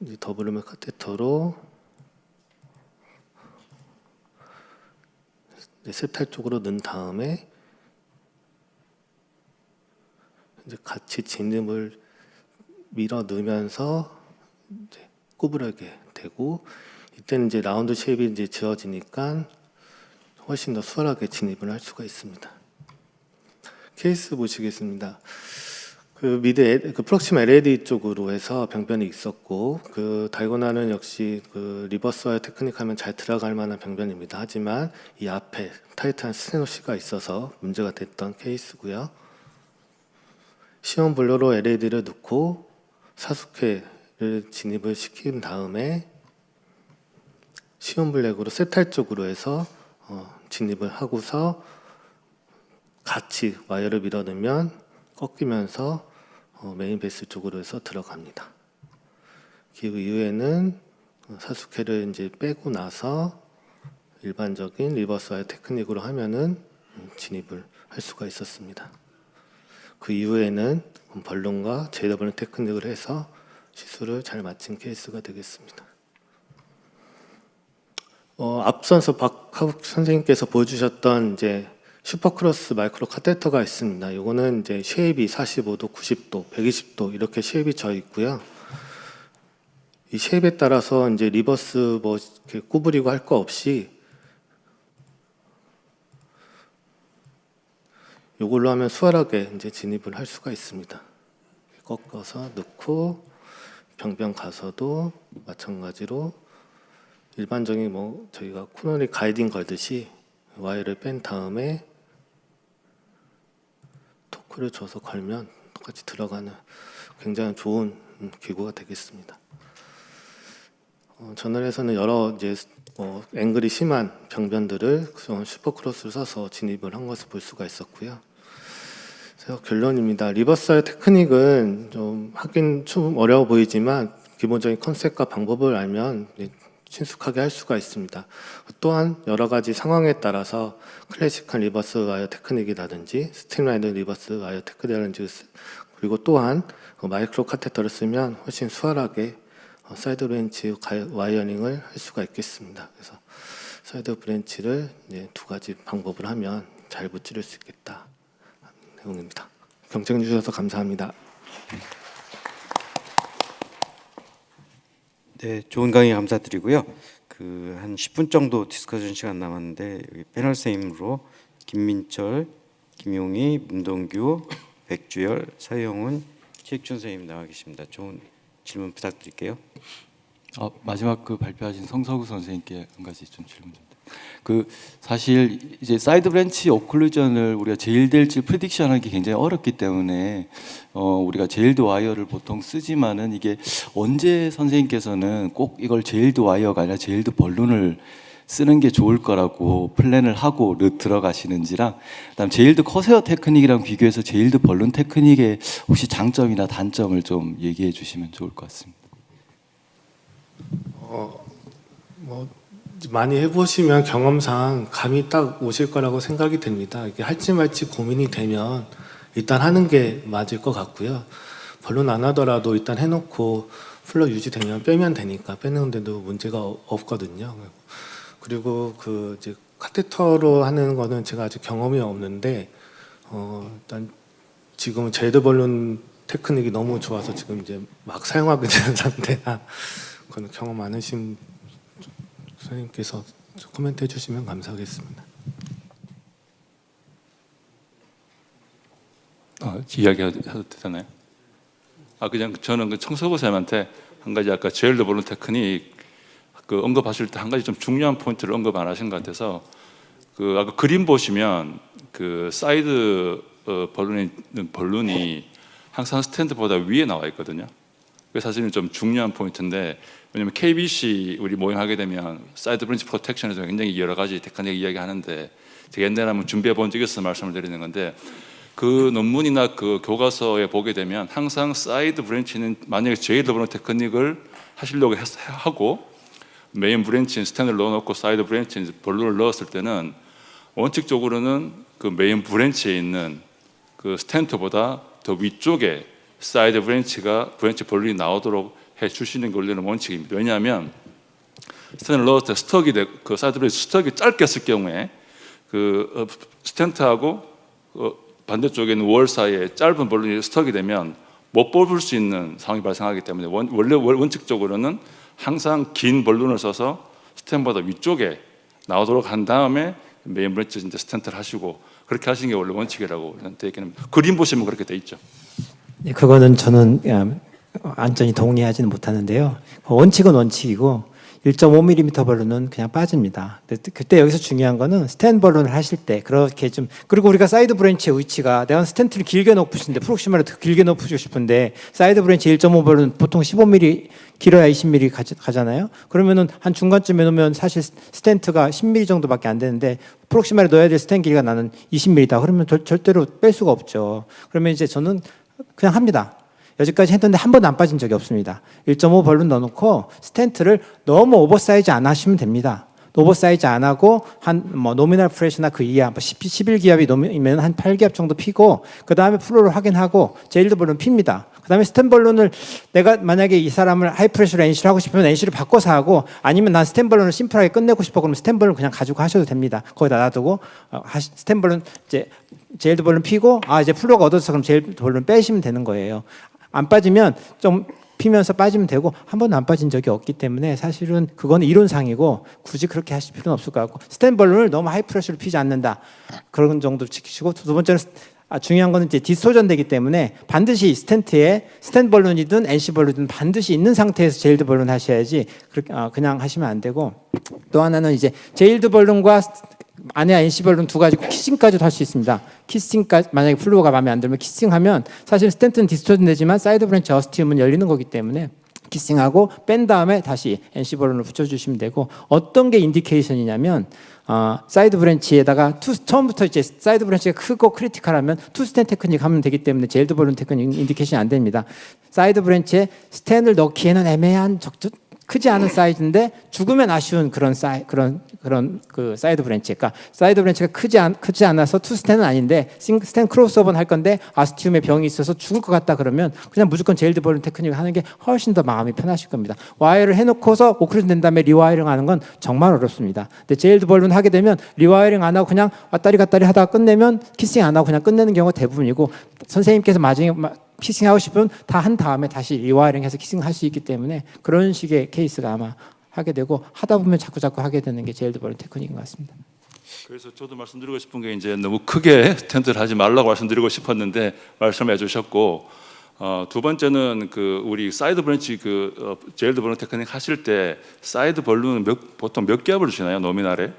이 더블루멘 카테터로 세탈 쪽으로 넣은 다음에 이제 같이 진입을 밀어 넣으면서 이제 구부러게 되고, 이때는 이제 라운드 쉐입이 이제 지어지니까 훨씬 더 수월하게 진입을 할 수가 있습니다. 케이스 보시겠습니다. 그 미드 그 프록시마 LED 쪽으로 해서 병변이 있었고, 그 다이고날은 역시 그 리버스 와이어 테크닉 하면 잘 들어갈 만한 병변입니다. 하지만 이 앞에 타이트한 스테노시가 있어서 문제가 됐던 케이스고요. 시온 블루로 LED를 넣고 사숙회를 진입을 시킨 다음에 시온 블랙으로 세탈 쪽으로 해서 진입을 하고서 같이 와이어를 밀어넣으면 꺾이면서 메인 베이스 쪽으로 해서 들어갑니다. 그 이후에는 사수캐를 이제 빼고 나서 일반적인 리버스 와이어 테크닉으로 하면은 진입을 할 수가 있었습니다. 그 이후에는 벌룬과 JW 테크닉을 해서 시술을 잘 마친 케이스가 되겠습니다. 앞서서 박하국 선생님께서 보여주셨던 이제 슈퍼크로스 마이크로 카테터가 있습니다. 이거는 이제 쉐입이 45도, 90도, 120도 이렇게 쉐입이 져 있고요. 이 쉐입에 따라서 이제 리버스 뭐 이렇게 구부리고 할 거 없이 이걸로 하면 수월하게 이제 진입을 할 수가 있습니다. 꺾어서 넣고 병변 가서도 마찬가지로 일반적인 뭐 저희가 코너리 가이딩 걸듯이 와이어를 뺀 다음에 토크를 줘서 걸면 똑같이 들어가는 굉장히 좋은 기구가 되겠습니다. 저널에서는 여러 이제 앵글이 심한 병변들을 슈퍼크로스를 써서 진입을 한 것을 볼 수가 있었고요. 그래서 결론입니다. 리버스 테크닉은 좀 하긴 좀 어려워 보이지만 기본적인 컨셉과 방법을 알면 친숙하게 할 수가 있습니다. 또한 여러 가지 상황에 따라서 클래식한 리버스 와이어 테크닉이라든지 스트림라인드 리버스 와이어 테크닉이라든지 그리고 또한 마이크로 카테터를 쓰면 훨씬 수월하게 사이드 브랜치 와이어닝을 할 수가 있겠습니다. 그래서 사이드 브랜치를 이제 두 가지 방법을 하면 잘 붙일 수 있겠다 내용입니다. 경청해 주셔서 감사합니다. 네, 좋은 강의 감사드리고요. 한 10분 정도 디스커션 시간 남았는데 여기 패널 선생님으로 김민철, 김용희, 문동규, 백주열, 서영훈, 최익준 선생님 나와 계십니다. 좋은 질문 부탁드릴게요. 마지막 발표하신 성서구 선생님께 한 가지 좀 질문드립니다. 사실 이제 사이드 브랜치 오클루전을 우리가 제일드 엣지 프리딕션하는 게 굉장히 어렵기 때문에 우리가 제일드 와이어를 보통 쓰지만은 이게 언제 선생님께서는 꼭 이걸 제일드 와이어가 아니라 제일드 벌룬을 쓰는 게 좋을 거라고 플랜을 하고 들어가시는지랑 그다음 제일드 커세어 테크닉이랑 비교해서 제일드 벌룬 테크닉의 혹시 장점이나 단점을 좀 얘기해 주시면 좋을 것 같습니다. 뭐 많이 해보시면 경험상 감이 딱 오실 거라고 생각이 됩니다. 이게 할지 말지 고민이 되면 일단 하는 게 맞을 것 같고요. 벌룬 안 하더라도 일단 해놓고 플러 유지되면 빼면 되니까 빼는데도 문제가 없거든요. 그리고 이제 카테터로 하는 거는 제가 아직 경험이 없는데 일단 지금은 제드 벌룬 테크닉이 너무 좋아서 지금 이제 막 사용하게 되는 상태라 그건 경험 많으신 선생님께서 코멘트 해주시면 감사하겠습니다. 이야기해도 되나요? 그냥 저는 청소부 선생님한테 한 가지 아까 제일드 벌룬 테크닉 언급하실 때 한 가지 좀 중요한 포인트를 언급 안 하신 것 같아서 아까 그림 보시면 사이드 벌룬이 항상 스탠드보다 위에 나와 있거든요. 그게 사실은 좀 중요한 포인트인데 왜냐면 KBC 우리 모임하게 되면 사이드 브랜치 프로텍션에서 굉장히 여러 가지 테크닉 이야기하는데 제가 옛날에 한번 준비해 본 적이 있어서 말씀을 드리는 건데 그 논문이나 그 교과서에 보게 되면 항상 사이드 브랜치는 만약에 제일드 벌룬 테크닉을 하시려고 하고 메인 브랜치는 스탠드를 넣어놓고 사이드 브랜치는 벌룬을 넣었을 때는 원칙적으로는 그 메인 브랜치에 있는 그 스탠트보다 더 위쪽에 사이드 브랜치 벌룬이 나오도록 해 주시는 게 원래는 원칙입니다. 왜냐하면 스탠트를 넣었을 때 스톡이 그 사이드 브랜치 스톡이 짧게 쓸 경우에 그 스탠트하고 반대쪽에 있는 월 사이에 짧은 벌룬이 스톡이 되면 못 뽑을 수 있는 상황이 발생하기 때문에 원래 원칙적으로는 항상 긴 벌룬을 써서 스탠보다 위쪽에 나오도록 한 다음에 메인 브랜치 이제 스탠트를 하시고 그렇게 하시는 게 원래 원칙이라고 되어 있기는 그림 보시면 그렇게 돼 있죠. 네, 그거는 저는 완전히 동의하지는 못하는데요. 원칙은 원칙이고 1.5mm 벌룬은 그냥 빠집니다. 그때 여기서 중요한 거는 스탠 벌룬을 하실 때 그렇게 좀 그리고 우리가 사이드 브랜치의 위치가 내가 스탠트를 길게 넣고 싶은데 프록시마를 더 길게 넣고 싶은데 사이드 브랜치 1.5 벌룬 보통 15mm 길어야 20mm 가잖아요. 그러면은 한 중간쯤에 놓으면 사실 스탠트가 10mm 정도밖에 안 되는데 프록시마를 넣어야 될 스탠 길이가 나는 20mm다. 그러면 절대로 뺄 수가 없죠. 그러면 이제 저는 그냥 합니다. 여기까지 했는데 한 번도 안 빠진 적이 없습니다. 1.5 벌룬 넣어놓고 스텐트를 너무 오버사이즈 안 하시면 됩니다. 오버사이즈 안 하고 한 뭐 노미널 프레셔나 그 이하 11기압이 넘으면 한 8기압 정도 피고 그 다음에 플로우를 확인하고 제일드 벌룬 핍니다. 그 다음에 스텐 벌룬을 내가 만약에 이 사람을 하이 프레셔로 NC를 하고 싶으면 NC를 바꿔서 하고 아니면 난 스텐 벌룬을 심플하게 끝내고 싶어 그러면 스텐 벌룬 그냥 가지고 하셔도 됩니다. 거기다 놔두고 스텐 벌룬 이제 제일드 벌룬 피고 이제 플로우가 얻어서 그럼 제일드 벌룬 빼시면 되는 거예요. 안 빠지면 좀 피면서 빠지면 되고 한 번도 안 빠진 적이 없기 때문에 사실은 그건 이론상이고 굳이 그렇게 하실 필요는 없을 것 같고 스텐 벌룬을 너무 하이 프레셔로 피지 않는다 그런 정도 지키시고 두 번째는 중요한 거는 이제 디스토전 되기 때문에 반드시 스텐트에 스텐 벌룬이든 NC 벌룬이든 반드시 있는 상태에서 제일드 벌룬 하셔야지 그냥 하시면 안 되고 또 하나는 이제 제일드 벌룬과 안에 NC 벌룬 두 가지고 키싱까지도 할 수 있습니다. 키싱까지 만약에 플로우가 마음에 안 들면 키싱하면 사실 스텐트는 디스토전 되지만 사이드 브랜치 어스티움은 열리는 거기 때문에 키싱하고 뺀 다음에 다시 NC 벌룬을 붙여주시면 되고 어떤 게 인디케이션이냐면 사이드 브랜치에다가 처음부터 이제 사이드 브랜치가 크고 크리티컬하면 투 스텐 테크닉 하면 되기 때문에 제일드 벌룬 테크닉 인디케이션이 안 됩니다. 사이드 브랜치에 스텐을 넣기에는 애매한 크지 않은 사이즈인데 죽으면 아쉬운 그런 그 사이드 브랜치. 그러니까 사이드 브랜치가 크지 않아서 투 스텐은 아닌데 스텐 크로스오버는 할 건데 아스티움에 병이 있어서 죽을 것 같다 그러면 그냥 무조건 제일드 벌룬 테크닉을 하는 게 훨씬 더 마음이 편하실 겁니다. 와이어를 해놓고서 오클루전 된 다음에 리와이어링 하는 건 정말 어렵습니다. 근데 제일드 벌룬 하게 되면 리와이어링 안 하고 그냥 왔다리 갔다리 하다가 끝내면 키싱 안 하고 그냥 끝내는 경우가 대부분이고 선생님께서 나중에 키싱하고 싶으면 다 한 다음에 다시 리와이어링해서 키싱할 수 있기 때문에 그런 식의 케이스가 아마 하게 되고 하다 보면 자꾸 하게 되는 게 제일드 벌룬 테크닉인 것 같습니다. 그래서 저도 말씀드리고 싶은 게 이제 너무 크게 텐트를 하지 말라고 말씀드리고 싶었는데 말씀해 주셨고 두 번째는 그 우리 사이드 브랜치 제일드 벌룬 테크닉 하실 때 사이드 벌룬은 보통 몇 기압을 주시나요? 노미널에?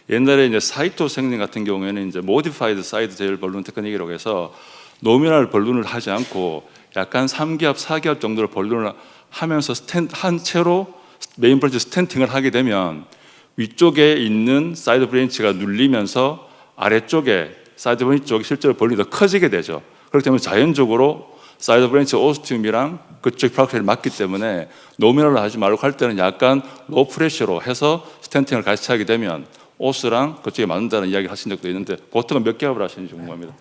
옛날에 이제 사이토 선생님 같은 경우에는 이제 모디파이드 사이드 제일드 벌룬 테크닉이라고 해서 노미널 벌룬을 하지 않고 약간 3기압, 4기압 정도로 벌룬을 하면서 한 채로 메인 브랜치 스텐팅을 하게 되면 위쪽에 있는 사이드 브랜치가 눌리면서 아래쪽에 사이드 브랜치 쪽이 실제로 벌룬이 더 커지게 되죠. 그렇기 때문에 자연적으로 사이드 브랜치 오스티움이랑 그쪽 프락처를 맞기 때문에 노미널을 하지 말고 할 때는 약간 로우 프레셔로 해서 스텐팅을 같이 하게 되면 오스랑 그쪽에 맞는다는 이야기를 하신 적도 있는데 보통은 몇 기압을 하시는지 궁금합니다.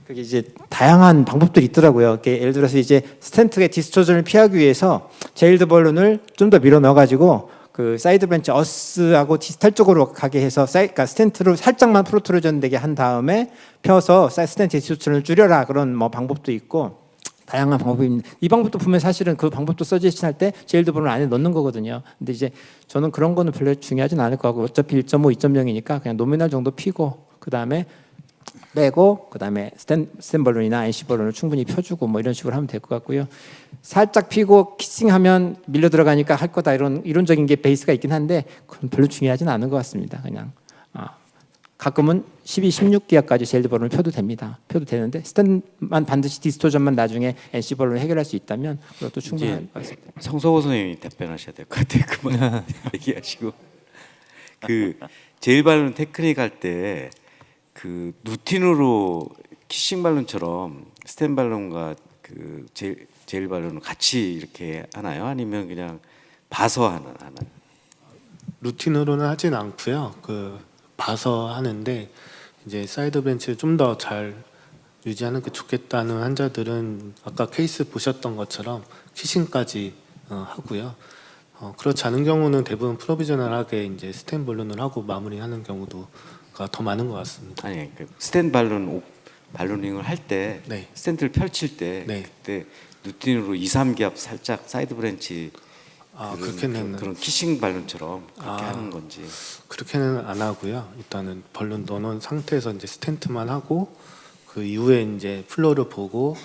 그게 이제 다양한 방법들이 있더라고요. 예를 들어서 이제 스텐트의 디스토전을 피하기 위해서 제일드 벌룬을 좀 더 밀어 넣어가지고 그 사이드 브랜치 어스하고 디스탈 쪽으로 가게 해서 그러니까 스텐트를 살짝만 프로트루전 되게 한 다음에 펴서 스텐트 디스토전을 줄여라 그런 뭐 방법도 있고 다양한 방법입니다. 이 방법도 보면 사실은 그 방법도 서제스션 할 때 제일드 벌룬 안에 넣는 거거든요. 근데 이제 저는 그런 거는 별로 중요하진 않을 것 같고 어차피 1.5, 2.0이니까 그냥 노미널 정도 피고 그 다음에 빼고 그다음에 스텐 벌룬이나 NC 벌룬을 충분히 펴주고 뭐 이런 식으로 하면 될 것 같고요. 살짝 피고 키싱하면 밀려 들어가니까 할 거다 이런 이론적인 게 베이스가 있긴 한데 그건 별로 중요하진 않은 것 같습니다. 그냥 가끔은 12, 16기압까지 제일드 벌룬을 펴도 됩니다. 펴도 되는데 스텐만 반드시 디스토전만 나중에 NC 벌룬을 해결할 수 있다면 그것도 충분할 것 같습니다. 성서호 선생님이 답변하셔야 될 것 같아요. 그만 얘기하시고 그 제일 발룬 테크닉 할 때 그 루틴으로 키싱 발룬처럼 스텐 발룬과 그 제일 발룬을 같이 이렇게 하나요? 아니면 그냥 봐서 하나요? 루틴으로는 하진 않고요. 봐서 하는데 이제 사이드 벤치를 좀 더 잘 유지하는 게 좋겠다는 환자들은 아까 케이스 보셨던 것처럼 키싱까지 하고요. 그렇지 않은 경우는 대부분 프로비저널하게 이제 스텐 발룬을 하고 마무리하는 경우도 더 많은 것 같습니다. 아니 스텐 발루닝을 할 때 네. 스텐트를 펼칠 때 네. 그때 루틴으로 2, 3기압 살짝 사이드 브랜치 그런 키싱 발룬처럼 그렇게 하는 건지 그렇게는 안 하고요. 일단은 벌룬 넣어놓은 상태에서 이제 스텐트만 하고 그 이후에 이제 플로우를 보고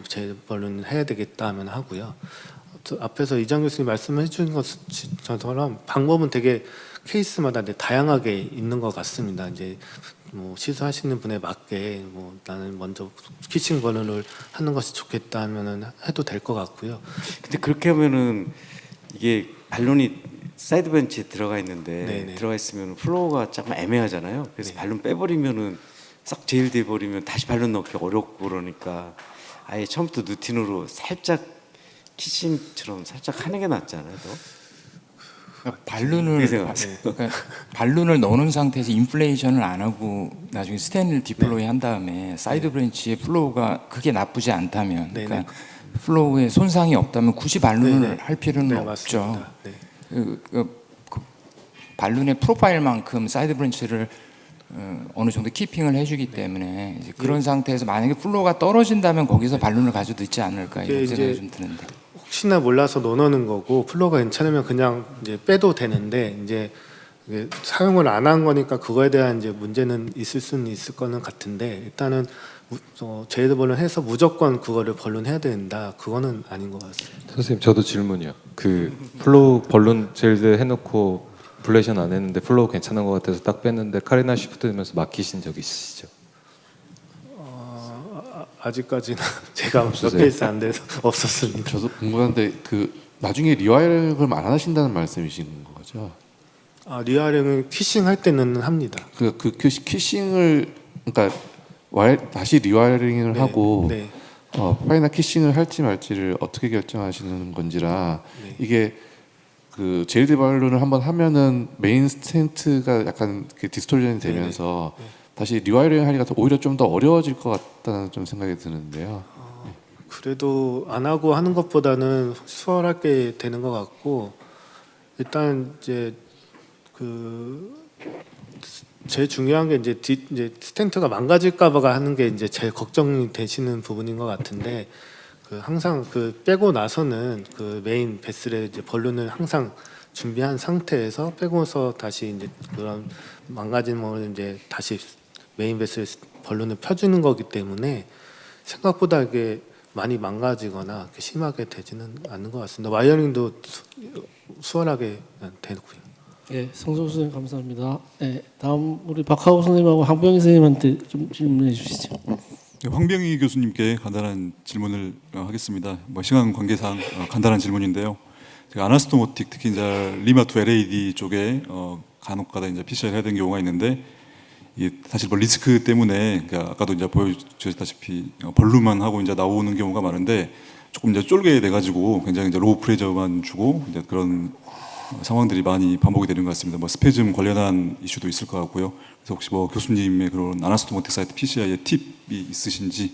제 벌룬 해야 되겠다 하면 하고요. 앞에서 이장 교수님 말씀해 주신 것처럼 방법은 되게 케이스마다 다양하게 있는 것 같습니다. 이제 뭐 시술하시는 분에 맞게 뭐 나는 먼저 키싱 벌룬을 하는 것이 좋겠다 하면은 해도 될 것 같고요. 근데 그렇게 하면은 이게 발룬이 사이드 벤치에 들어가 있는데 네네. 들어가 있으면 플로우가 조금 애매하잖아요. 그래서 네. 발룬 빼버리면은 싹 제일 돼버리면 다시 발룬 넣기 어렵고 그러니까 아예 처음부터 루틴으로 살짝 키싱처럼 살짝 하는 게 낫잖아요. 그러니까 발룬을 어떻게 생각하세요? 그러니까 발룬을 넣는 상태에서 인플레이션을 안 하고 나중에 스탠을 디플로이 한 다음에 사이드 브랜치의 플로우가 그게 나쁘지 않다면, 그러니까 플로우에 손상이 없다면 굳이 발룬을 할 필요는 없죠. 그 발룬의 프로파일만큼 사이드 브랜치를 어느 정도 키핑을 해주기 때문에 이제 그런 상태에서 만약에 플로우가 떨어진다면 거기서 발룬을 가져도 있지 않을까 이런 생각이 좀 드는데. 혹시나 몰라서 넣어놓는 거고 플로우가 괜찮으면 그냥 이제 빼도 되는데 이제 이게 사용을 안 한 거니까 그거에 대한 이제 문제는 있을 수는 있을 거는 같은데 일단은 제이드 벌룬 해서 무조건 그거를 벌룬해야 된다 그거는 아닌 것 같습니다. 선생님 저도 질문이요. 그 플로우 벌룬 젤드 해놓고 블레이션 안 했는데 플로우 괜찮은 것 같아서 딱 뺐는데 카리나 시프트 되면서 막히신 적 있으시죠? 아직까지는 제가 몇 케이스 안 돼서 없었습니다. 저도 궁금한데 그 나중에 리와이어링을 안 하신다는 말씀이신 거죠? 리와이어링을 키싱 할 때는 합니다. 그 키싱을 그러니까 다시 리와이어링을 하고 파이나 키싱을 할지 말지를 어떻게 결정하시는 건지라 이게 그 제일드 발룬을 한번 하면은 메인 스탠트가 약간 디스토션이 되면서 다시 리와이어링 하기가 오히려 좀 더 어려워질 것 같다는 좀 생각이 드는데요. 그래도 안 하고 하는 것보다는 수월하게 되는 것 같고 일단 이제 제일 중요한 게 이제 스탠트가 망가질까봐가 하는 게 이제 제일 걱정이 되시는 부분인 것 같은데 항상 빼고 나서는 메인 베슬의 이제 벌룬을 항상 준비한 상태에서 빼고서 다시 이제 그런 망가진 거를 이제 다시 메인 베슬 벌룬을 펴주는 거기 때문에 생각보다 이게 많이 망가지거나 심하게 되지는 않는 것 같습니다. 와이어링도 수월하게 되고요. 예, 성종 선생님 감사합니다. 예, 다음 우리 박하우 선생님하고 황병희 선생님한테 좀 질문해 주시죠. 황병희 교수님께 간단한 질문을 하겠습니다. 시간 관계상 간단한 질문인데요. 제가 아나스토모틱 특히 이제 리마2 LAD 쪽에 간혹가다 이제 PCI를 해야 되는 경우가 있는데 이게 사실 리스크 때문에 그러니까 아까도 이제 보여주셨다시피 벌룬만 하고 이제 나오는 경우가 많은데 조금 이제 쫄게 돼가지고 굉장히 이제 로우 프레저만 주고 이제 그런 상황들이 많이 반복이 되는 것 같습니다. 스페즘 관련한 이슈도 있을 것 같고요. 그래서 혹시 교수님의 그런 아나스토모틱 사이트 PCI의 팁이 있으신지.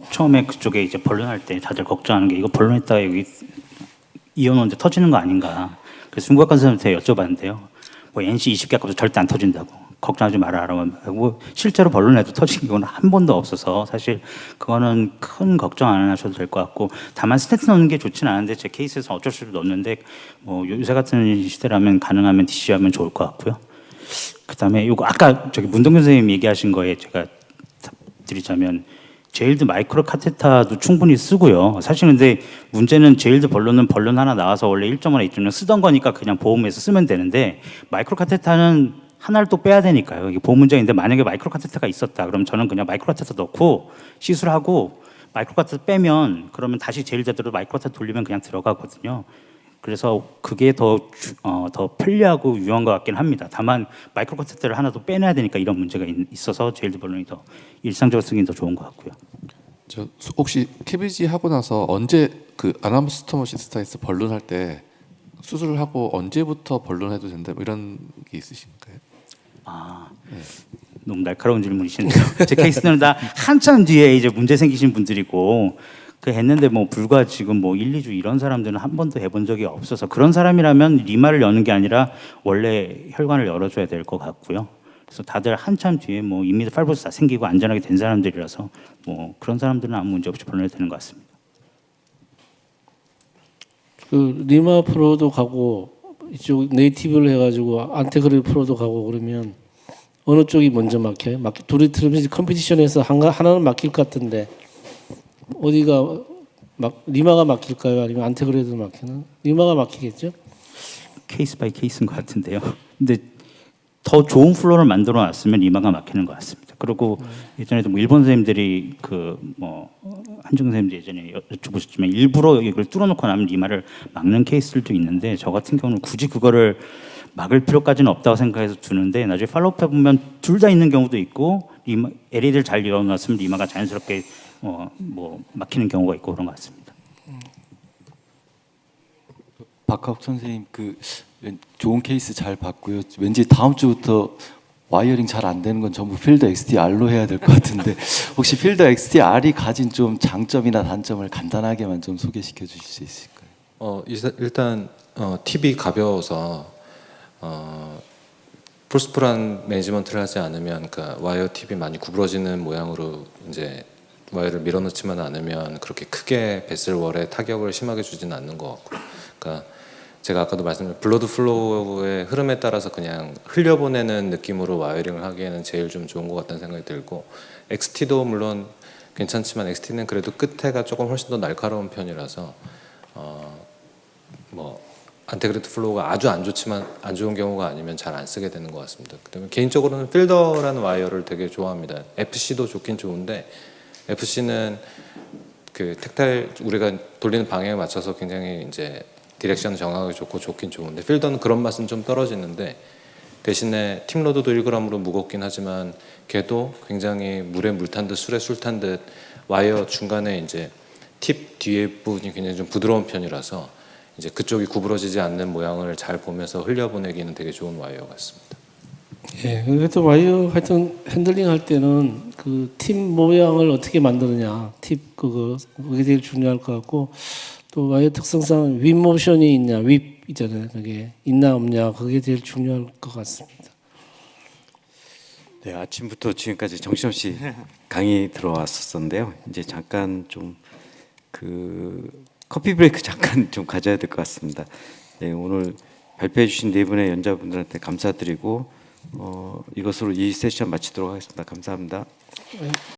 처음에 그쪽에 이제 벌룬할 때 다들 걱정하는 게 이거 벌룬했다가 여기 이온 원자 터지는 거 아닌가. 그래서 중국학관 선생님한테 여쭤봤는데요. NC 20개 아까도 절대 안 터진다고. 걱정하지 말아라고 하고 실제로 벌룬해도 터진 경우는 한 번도 없어서 사실 그거는 큰 걱정 안 하셔도 될 것 같고 다만 스탠트 넣는 게 좋지는 않은데 제 케이스에서 어쩔 수 없이 넣는데 요새 같은 시대라면 가능하면 DC하면 좋을 것 같고요. 그다음에 요거 아까 문동균 선생님 얘기하신 거에 제가 드리자면 제일드 마이크로 카테타도 충분히 쓰고요. 사실 근데 문제는 제일드 벌룬은 벌룬 하나 나와서 원래 1.5나 2.0 쓰던 거니까 그냥 보험에서 쓰면 되는데 마이크로 카테타는 하나를 또 빼야 되니까요. 이게 보험 문제인데 만약에 마이크로 카테타가 있었다. 그럼 저는 그냥 마이크로 카테타 넣고 시술하고 마이크로 카테타 빼면 그러면 다시 제일드대로 마이크로 카테타 돌리면 그냥 들어가거든요. 그래서 그게 더 편리하고 유용한 것 같긴 합니다. 다만 마이크로 카테타를 하나 더 빼내야 되니까 이런 문제가 있어서 제일드 벌룬이 더 일상적으로 쓰기는 더 좋은 것 같고요. 저 혹시 KBG 하고 나서 언제 아나스토모시스타이스 벌룬할 때 수술을 하고 언제부터 벌룬해도 된다 이런 게 있으신가요? 너무 날카로운 질문이신데요. 제 케이스는 다 한참 뒤에 이제 문제 생기신 분들이고 했는데 불과 지금 1, 2주 이런 사람들은 한 번도 해본 적이 없어서 그런 사람이라면 리마를 여는 게 아니라 원래 혈관을 열어줘야 될 것 같고요. 그래서 다들 한참 뒤에 이미 팔보스 다 생기고 안전하게 된 사람들이라서 그런 사람들은 아무 문제 없이 벌룬해도 되는 것 같습니다. 리마 프로도 가고 이쪽 네이티브를 해가지고 안테그릴 프로도 가고 그러면 어느 쪽이 먼저 막혀요? 둘이 들으면 컴피티션에서 하나는 막힐 것 같은데 어디가 리마가 막힐까요? 아니면 안테그릴도 막히는? 리마가 막히겠죠? 케이스 바이 케이스인 것 같은데요. 근데 더 좋은 플로어를 만들어 놨으면 리마가 막히는 것 같습니다. 그리고 예전에도 일본 선생님들이 한중 선생님들 예전에 여쭤보셨지만 일부러 이걸 뚫어놓고 나면 리마를 막는 케이스들도 있는데 저 같은 경우는 굳이 그거를 막을 필요까지는 없다고 생각해서 두는데 나중에 팔로우업 해보면 둘 다 있는 경우도 있고 LED를 잘 열어놨으면 리마가 자연스럽게 뭐 막히는 경우가 있고 그런 것 같습니다. 박하욱 선생님 좋은 케이스 잘 봤고요. 왠지 다음 주부터 와이어링 잘 안 되는 건 전부 필더 XDR로 해야 될 것 같은데 혹시 필더 XDR이 가진 좀 장점이나 단점을 간단하게만 좀 소개시켜 주실 수 있을까요? 일단 팁이 가벼워서 풀스프란 매니지먼트를 하지 않으면 그러니까 와이어 팁이 많이 구부러지는 모양으로 이제 와이어를 밀어넣지만 않으면 그렇게 크게 베슬월에 타격을 심하게 주지는 않는 것 같고, 그러니까 제가 아까도 말씀드린 블러드 플로우의 흐름에 따라서 그냥 흘려보내는 느낌으로 와이어링을 하기에는 제일 좀 좋은 것 같다는 생각이 들고, XT도 물론 괜찮지만 XT는 그래도 끝에가 조금 훨씬 더 날카로운 편이라서 뭐 안테그레이트 플로우가 아주 안 좋지만 안 좋은 경우가 아니면 잘 안 쓰게 되는 것 같습니다. 그다음에 개인적으로는 필더라는 와이어를 되게 좋아합니다. FC도 좋긴 좋은데 FC는 그 텍타일 우리가 돌리는 방향에 맞춰서 굉장히 이제 디렉션 정하기 좋고 좋긴 좋은데 필더는 그런 맛은 좀 떨어지는데, 대신에 팁로드도 1g으로 무겁긴 하지만 걔도 굉장히 물에 물 탄 듯 술에 술 탄 듯 와이어 중간에 이제 팁 뒤에 부분이 굉장히 좀 부드러운 편이라서 이제 그쪽이 구부러지지 않는 모양을 잘 보면서 흘려보내기는 되게 좋은 와이어 같습니다. 예, 그래도 와이어 하여튼 핸들링 할 때는 그 팁 모양을 어떻게 만드느냐, 팁 그게 제일 중요할 것 같고, 또 와이어 특성상 윗 모션이 있냐, 윗 있잖아요. 그게 있나 없냐, 그게 제일 중요할 것 같습니다. 네, 아침부터 지금까지 정신없이 강의 들어왔었는데요. 이제 잠깐 좀 커피 브레이크 잠깐 좀 가져야 될 것 같습니다. 네, 오늘 발표해 주신 네 분의 연자분들한테 감사드리고 이것으로 이 세션 마치도록 하겠습니다. 감사합니다.